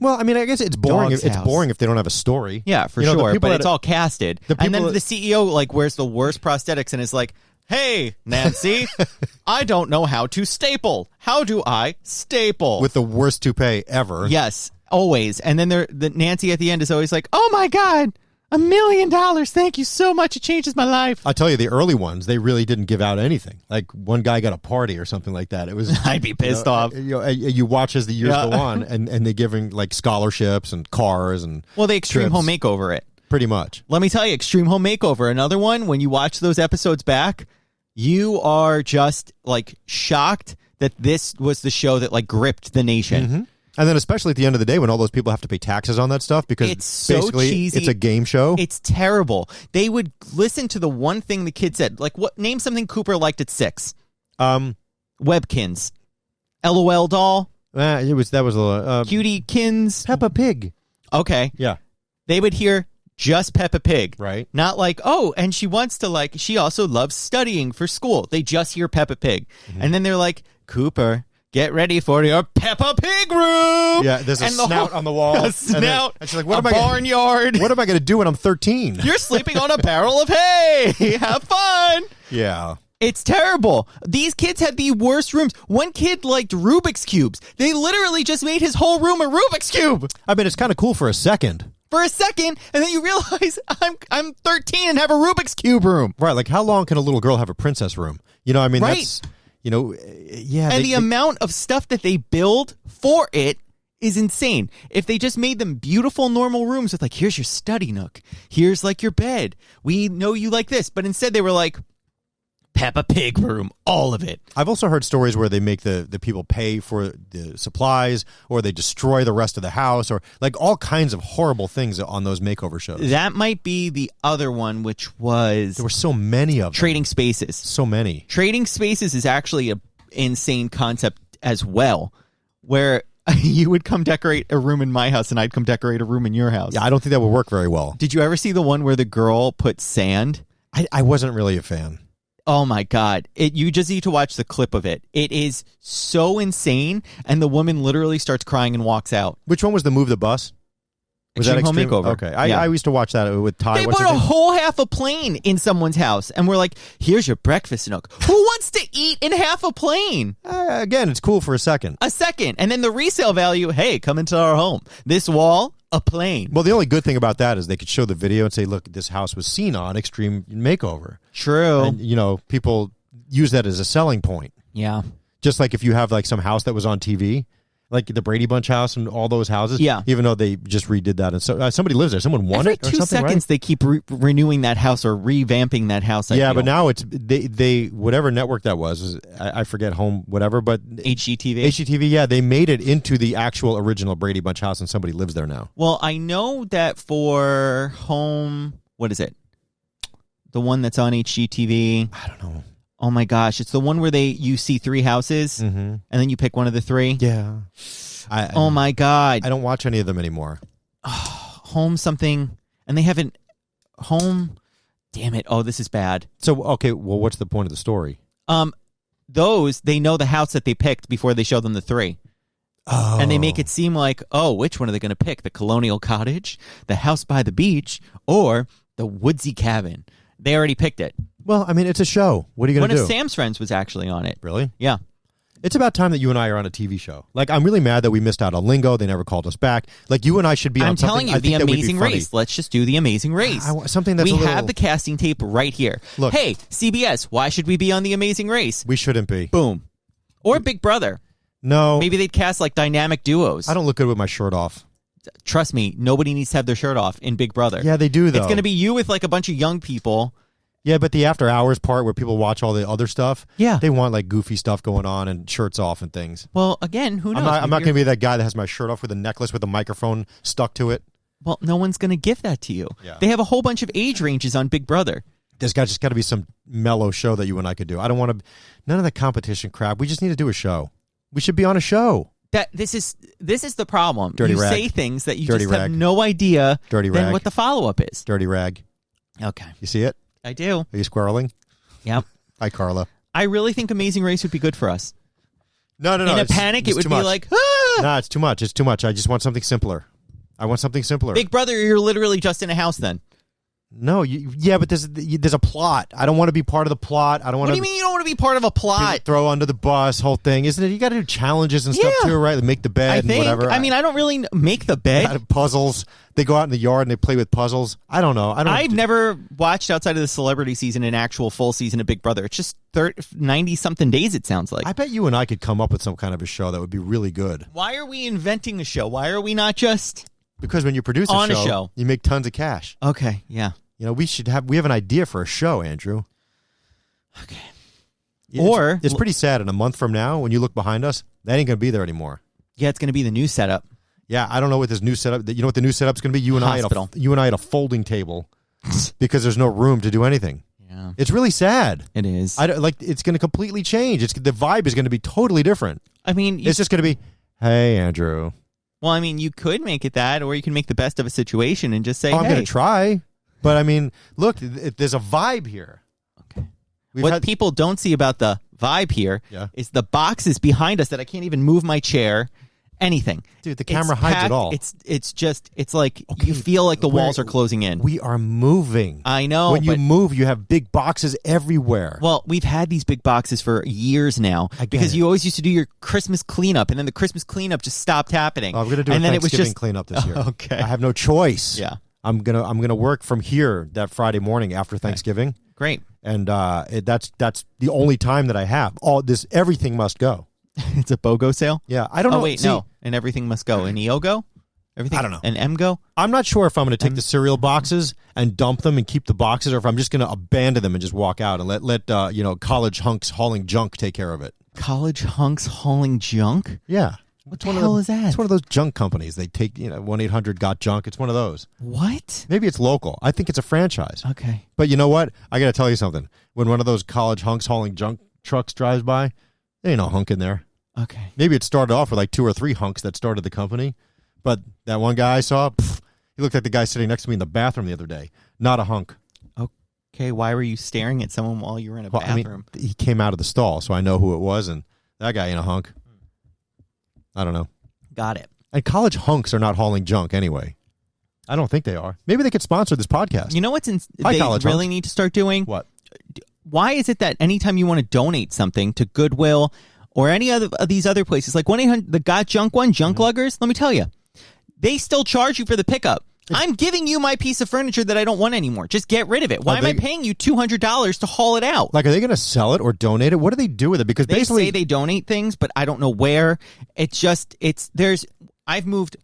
Well, I mean, I guess it's boring. Dog's It's house. boring if they don't have a story. Yeah, for sure. But it's all casted. And then that- the CEO like wears the worst prosthetics and is like, hey, Nancy, I don't know how to staple. How do I staple? With the worst toupee ever. Yes, always. And then the Nancy at the end is always like, oh my God, $1 million. Thank you so much. It changes my life. I'll tell you, the early ones, they really didn't give out anything. Like one guy got a party or something like that. It was I'd be pissed off. You watch as the years go on, and they're giving like scholarships and cars and well, they Extreme trips. Home Makeover it. Pretty much. Let me tell you, Extreme Home Makeover, another one, when you watch those episodes back, you are just like shocked that this was the show that like gripped the nation. And then especially at the end of the day when all those people have to pay taxes on that stuff because it's so basically cheesy. It's a game show. It's terrible. They would listen to the one thing the kid said. Like, what? Name something Cooper liked at 6. Webkins. LOL doll. That was a little, Cutiekins. Peppa Pig. Okay. Yeah. They would hear just Peppa Pig. Right. Not like, oh, and she wants to like, she also loves studying for school. They just hear Peppa Pig. And then they're like, Cooper, get ready for your Peppa Pig room. Yeah, there's a snout on the wall. A snout. And she's like, what am barnyard. What am I going to do when I'm 13? You're sleeping on a barrel of hay. Have fun. Yeah. It's terrible. These kids had the worst rooms. One kid liked Rubik's Cubes. They literally just made his whole room a Rubik's Cube. I mean, it's kind of cool for a second. For a second, and then you realize I'm 13 and have a Rubik's Cube room. Right, like how long can a little girl have a princess room? You know, I mean, Right. that's, you know, yeah. And the amount of stuff that they build for it is insane. If they just made them beautiful, normal rooms with like, here's your study nook. Here's like your bed. We know you like this. But instead they were like, Peppa Pig room, all of it. I've also heard stories where they make the people pay for the supplies or they destroy the rest of the house or like all kinds of horrible things on those makeover shows. That might be the other one, which was There were so many of them. Trading Spaces. So many. Trading Spaces is actually an insane concept as well, where you would come decorate a room in my house and I'd come decorate a room in your house. Yeah, I don't think that would work very well. Did you ever see the one where the girl put sand? I wasn't really a fan. Oh my God. You just need to watch the clip of it. It is so insane. And the woman literally starts crying and walks out. Which one was the Move the Bus? Was Extreme Home Extreme? Makeover. Okay. Yeah. I used to watch that with Ty. They What's put his a name? whole half a plane in someone's house. And we're like, here's your breakfast nook. Who wants to eat in half a plane? Again, it's cool for a second. A second. And then the resale value, hey, come into our home. This wall, a plane. Well, the only good thing about that is they could show the video and say, look, this house was seen on Extreme Makeover. True. And, you know, people use that as a selling point. Yeah. Just like if you have like some house that was on TV, like the Brady Bunch house and all those houses. Yeah. Even though they just redid that. And so somebody lives there. Someone won Every it or 2 something, seconds, right? they keep renewing that house or revamping that house. I Yeah, feel. but now it's they whatever network that was I forget home whatever, but HGTV. HGTV, yeah, they made it into the actual original Brady Bunch house, and somebody lives there now. Well, I know that for home, what is it? The one that's on HGTV. I don't know. Oh my gosh, it's the one where you see 3 houses, and then you pick one of the 3. Yeah. Oh my God. I don't watch any of them anymore. Home something, and they haven't home. Damn it! Oh, this is bad. So okay, well, what's the point of the story? Those they know the house that they picked before they show them the 3. Oh. And they make it seem like, oh, which one are they going to pick? The colonial cottage, the house by the beach, or the woodsy cabin? They already picked it. Well, I mean, it's a show. What are you going to do? One of Sam's friends was actually on it. Really? Yeah. It's about time that you and I are on a TV show. Like, I'm really mad that we missed out on Lingo. They never called us back. Like, you and I should be on I'm something. telling you, I The think that would be Amazing funny. Race. Let's just do The Amazing Race. Something that's we a little... have the casting tape right here. Look. Hey, CBS, why should we be on The Amazing Race? We shouldn't be. Boom. Or Big Brother. No. Maybe they'd cast like dynamic duos. I don't look good with my shirt off. Trust me, nobody needs to have their shirt off in Big Brother. Yeah, they do, though. It's going to be you with like a bunch of young people. Yeah, but the after hours part where people watch all the other stuff, Yeah. they want like goofy stuff going on and shirts off and things. Well, again, who knows? I'm not going to be that guy that has my shirt off with a necklace with a microphone stuck to it. Well, no one's going to give that to you. Yeah. They have a whole bunch of age ranges on Big Brother. There's just got to be some mellow show that you and I could do. I don't want to. None of the competition crap. We just need to do a show. We should be on a show. This is the problem. Dirty you rag. say things that you Dirty just rag. have no idea Dirty then rag. what the follow-up is. Dirty rag. Okay. You see it? I do. Are you squirreling? Yep. Hi, Carla. I really think Amazing Race would be good for us. No. In a panic, it would be like, ah! No, it's too much. It's too much. I just want something simpler. I want something simpler. Big Brother, you're literally just in a house then. No, but there's a plot. I don't want to be part of the plot. I don't want What to. do you mean you don't want to be part of a plot? Throw under the bus, whole thing, isn't it? You got to do challenges and stuff Yeah. too, right? Make the bed I and think. whatever. I mean, I don't really make the bed. Puzzles. They go out in the yard and they play with puzzles. I don't know. I've never watched outside of the celebrity season an actual full season of Big Brother. It's just 90-something days, it sounds like. I bet you and I could come up with some kind of a show that would be really good. Why are we inventing a show? Why are we not just... Because when you produce On a show. you make tons of cash. Okay, yeah. You know, we have an idea for a show, Andrew. Okay. Yeah, it's pretty sad. In a month from now, when you look behind us, that ain't going to be there anymore. Yeah, it's going to be the new setup. Yeah, I don't know what this new setup. You know what the new setup's going to be? You and I at a folding table because there's no room to do anything. Yeah, it's really sad. It is. It's going to completely change. The vibe is going to be totally different. I mean, it's just going to be, hey, Andrew. Well, I mean, you could make it that, or you can make the best of a situation and just say, I'm hey. going to try. But I mean, look, there's a vibe here. Okay. What people don't see about the vibe here is the boxes behind us that I can't even move my chair, anything. Dude, the camera hides it all. It's like you feel like the walls are closing in. We are moving. I know. When you move, you have big boxes everywhere. Well, we've had these big boxes for years now because you always used to do your Christmas cleanup, and then the Christmas cleanup just stopped happening. Oh, we're going to do a Thanksgiving cleanup this year. Okay. I have no choice. Yeah. I'm gonna work from here that Friday morning after Thanksgiving. Great. And that's the only time that I have. Everything must go. It's a BOGO sale? Yeah. I don't know. Wait, no. And everything must go. An EO go? Everything? I don't know. An M go? I'm not sure if I'm going to take the cereal boxes and dump them and keep the boxes, or if I'm just going to abandon them and just walk out and let college hunks hauling junk take care of it. College hunks hauling junk? Yeah. What the hell is that? It's one of those junk companies. They take 1-800-GOT-JUNK. It's one of those. What? Maybe it's local. I think it's a franchise. Okay. But you know what? I got to tell you something. When one of those college hunks hauling junk trucks drives by, there ain't no hunk in there. Okay. Maybe it started off with like 2 or 3 hunks that started the company. But that one guy I saw, he looked like the guy sitting next to me in the bathroom the other day. Not a hunk. Okay. Why were you staring at someone while you were in a bathroom? I mean, he came out of the stall, so I know who it was, and that guy ain't a hunk. I don't know. Got it. And college hunks are not hauling junk anyway. I don't think they are. Maybe they could sponsor this podcast. You know what's they college really hunks. need to start doing? What? Why is it that anytime you want to donate something to Goodwill or any other of these other places, like 1-800, the Got Junk one, Junk Luggers, let me tell you, they still charge you for the pickup. I'm giving you my piece of furniture that I don't want anymore. Just get rid of it. Why am I paying you $200 to haul it out? Like, are they going to sell it or donate it? What do they do with it? Because they basically say they donate things, but I don't know where. I've moved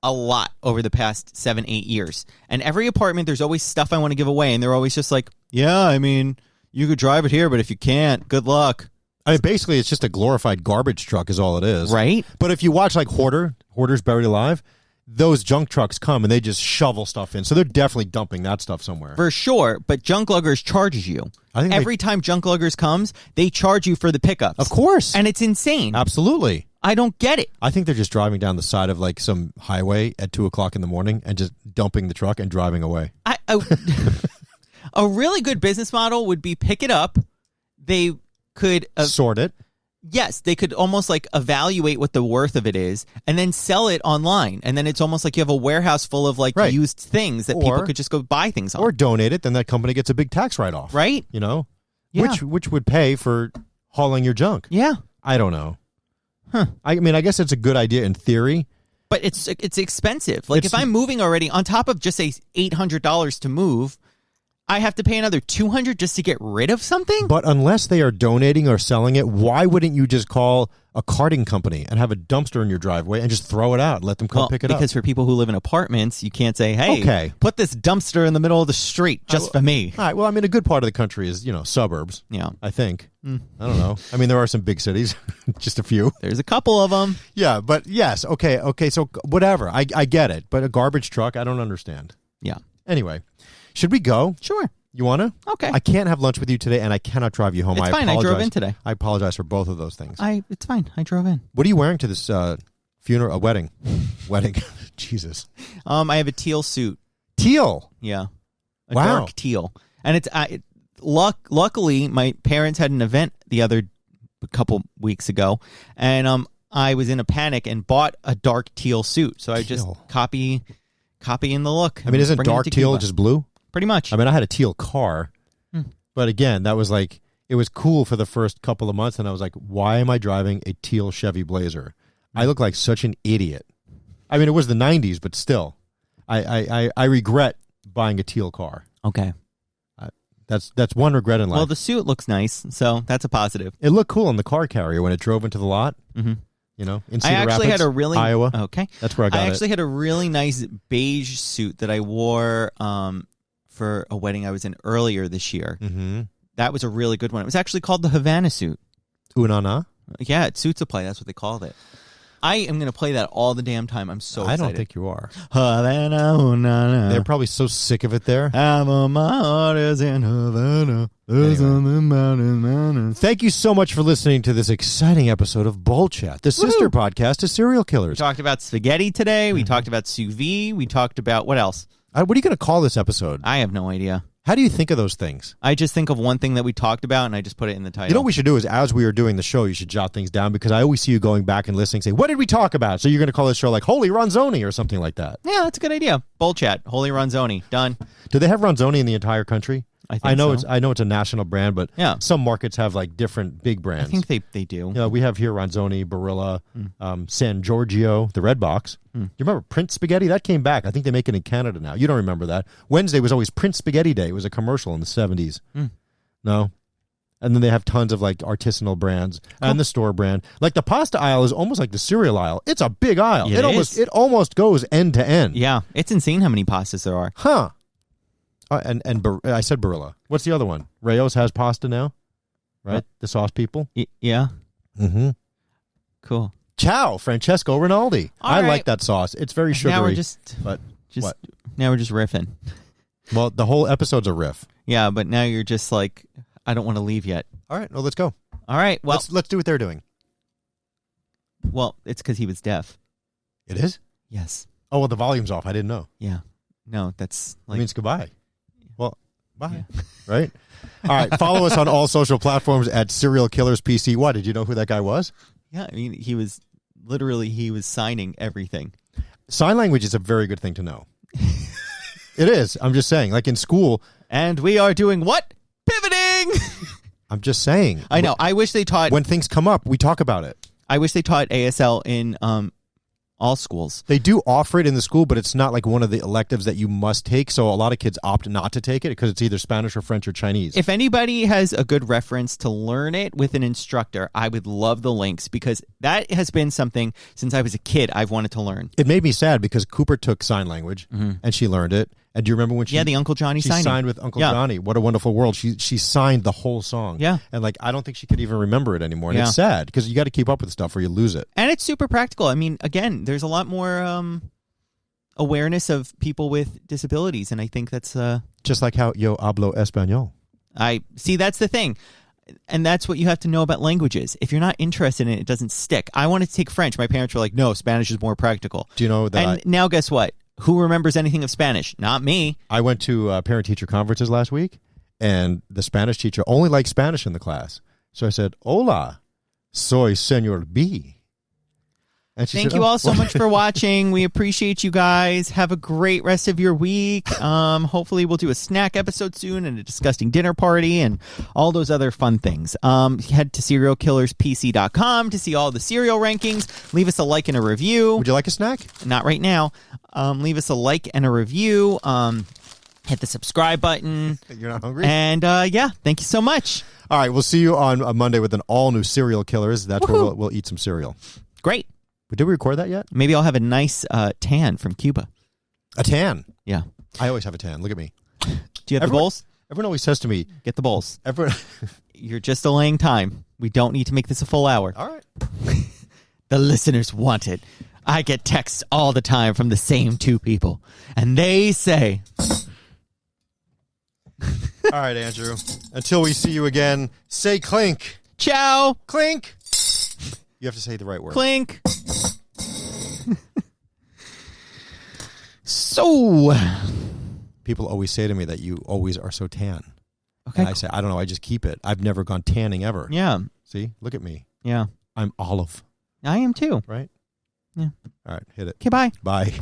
a lot over the past 7-8 years, and every apartment there's always stuff I want to give away, and they're always just like, yeah, I mean, you could drive it here, but if you can't, good luck. I mean, basically, it's just a glorified garbage truck is all it is. Right. But But if you watch like Hoarders Buried Alive, those junk trucks come and they just shovel stuff in. So they're definitely dumping that stuff somewhere. For sure. But Junk Luggers charges you. I think every time Junk Luggers comes, they charge you for the pickups. Of course. And it's insane. Absolutely. I don't get it. I think they're just driving down the side of like some highway at 2:00 in the morning and just dumping the truck and driving away. A really good business model would be pick it up. They could sort it. Yes, they could almost like evaluate what the worth of it is and then sell it online. And then it's almost like you have a warehouse full of like used things that people could just go buy things on. Or donate it, then that company gets a big tax write-off. Right? You know? Yeah. Which would pay for hauling your junk. Yeah. I don't know. Huh. I mean, I guess it's a good idea in theory. But it's expensive. Like if I'm moving already, on top of just say $800 to move, I have to pay another $200 just to get rid of something? But unless they are donating or selling it, why wouldn't you just call a carting company and have a dumpster in your driveway and just throw it out and let them come pick it up? Because for people who live in apartments, you can't say, hey, put this dumpster in the middle of the street just for me. All right. Well, I mean, a good part of the country is, suburbs. Yeah. I think. I don't know. I mean, there are some big cities, just a few. There's a couple of them. Yeah, but yes. Okay. So whatever. I get it. But a garbage truck, I don't understand. Yeah. Anyway, should we go? Sure. You want to? Okay. I can't have lunch with you today, and I cannot drive you home. It's fine. I drove in today. I apologize for both of those things. It's fine. I drove in. What are you wearing to this wedding? Wedding. Jesus. I have a teal suit. Teal? Yeah. A Wow. dark teal. And it's luckily, my parents had an event a couple weeks ago, and I was in a panic and bought a dark teal suit. So I just copy in the look. I mean, isn't dark teal just blue? Pretty much. I mean, I had a teal car, but again, that was like, it was cool for the first couple of months, and I was like, why am I driving a teal Chevy Blazer? I look like such an idiot. I mean, it was the 90s, but still, I regret buying a teal car. Okay. That's one regret in life. Well, the suit looks nice, so that's a positive. It looked cool on the car carrier when it drove into the lot. Mm-hmm. You know, in Cedar I actually Rapids, had a really Iowa. Okay. That's where I got it. I actually had a really nice beige suit that I wore for a wedding I was in earlier this year. Mm-hmm. That was a really good one. It was actually called the Havana suit. Unana? Yeah, it's Suits a Play. That's what they called it. I am going to play that all the damn time. I'm so excited. I don't think you are. Havana, Unana. They're probably so sick of it there. My heart is in Havana. Anyway. Thank you so much for listening to this exciting episode of Bowl Chat, the sister podcast to Serial Killers. We talked about spaghetti today. We talked about sous vide. We talked about what else? What are you going to call this episode? I have no idea. How do you think of those things? I just think of one thing that we talked about, and I just put it in the title. You know what we should do is, as we are doing the show, you should jot things down, because I always see you going back and listening, say, what did we talk about? So you're going to call this show like Holy Ronzoni or something like that. Yeah, that's a good idea. Bowl Chat, Holy Ronzoni, done. Do they have Ronzoni in the entire country? I know it's a national brand, but some markets have like different big brands. I think they do. You know, we have here Ronzoni, Barilla, San Giorgio, the Red Box. Do you remember Prince Spaghetti? That came back. I think they make it in Canada now. You don't remember that. Wednesday was always Prince Spaghetti Day. It was a commercial in the 70s. No? And then they have tons of like artisanal brands and the store brand. Like the pasta aisle is almost like the cereal aisle. It's a big aisle. It almost goes end to end. Yeah, it's insane how many pastas there are. Huh. And I said Barilla. What's the other one? Rayo's has pasta now, right? The sauce people. Yeah. Mm-hmm. Cool. Ciao, Francesco Rinaldi. I like that sauce. It's very sugary. Now we're now we're just riffing. Well, the whole episode's a riff. Yeah, but now you're just like, I don't want to leave yet. All right, well, let's go. All right, well, let's do what they're doing. Well, it's because he was deaf. It is? Yes. Oh, well, the volume's off. I didn't know. Yeah. No, that's like... It means goodbye. Well, bye. Yeah. Right? All right, follow us on all social platforms at Serial Killers PC. What, did you know who that guy was? Yeah, I mean, he was signing everything. Sign language is a very good thing to know. It is. I'm just saying, like in school. And we are doing what? Pivoting! I'm just saying. I know. I wish they taught... When things come up, we talk about it. I wish they taught ASL in all schools. They do offer it in the school, but it's not like one of the electives that you must take. So a lot of kids opt not to take it because it's either Spanish or French or Chinese. If anybody has a good reference to learn it with an instructor, I would love the links, because that has been something since I was a kid I've wanted to learn. It made me sad because Cooper took sign language and she learned it. And do you remember when she... Yeah, the Uncle Johnny signing. She signed with Uncle Johnny. What a Wonderful World. She signed the whole song. Yeah. And like, I don't think she could even remember it anymore. And it's sad because you got to keep up with stuff or you lose it. And it's super practical. I mean, again, there's a lot more awareness of people with disabilities. And I think that's... Just like how yo hablo español. That's the thing. And that's what you have to know about languages. If you're not interested in it, it doesn't stick. I wanted to take French. My parents were like, no, Spanish is more practical. Do you know that... And now guess what? Who remembers anything of Spanish? Not me. I went to parent-teacher conferences last week, and the Spanish teacher only liked Spanish in the class. So I said, hola, soy señor B. And she Thank said, you all so much for watching. We appreciate you guys. Have a great rest of your week. Hopefully we'll do a snack episode soon and a disgusting dinner party and all those other fun things. Head to serialkillerspc.com to see all the cereal rankings. Leave us a like and a review. Would you like a snack? Not right now. Leave us a like and a review. Hit the subscribe button. You're not hungry? And thank you so much. All right, we'll see you on Monday with an all-new Serial Killers. That's where we'll eat some cereal. Great. Did we record that yet? Maybe I'll have a nice tan from Cuba. A tan? Yeah. I always have a tan. Look at me. Do you have the bowls? Everyone always says to me... Get the bowls. Everyone... You're just delaying time. We don't need to make this a full hour. All right. The listeners want it. I get texts all the time from the same two people. And they say... All right, Andrew. Until we see you again, say clink. Ciao. Clink. You have to say the right word. Clink. So, people always say to me that you always are so tan. Okay. And I say, I don't know. I just keep it. I've never gone tanning ever. Yeah. See? Look at me. Yeah. I'm olive. I am too. Right? Yeah. All right. Hit it. Okay, bye. Bye.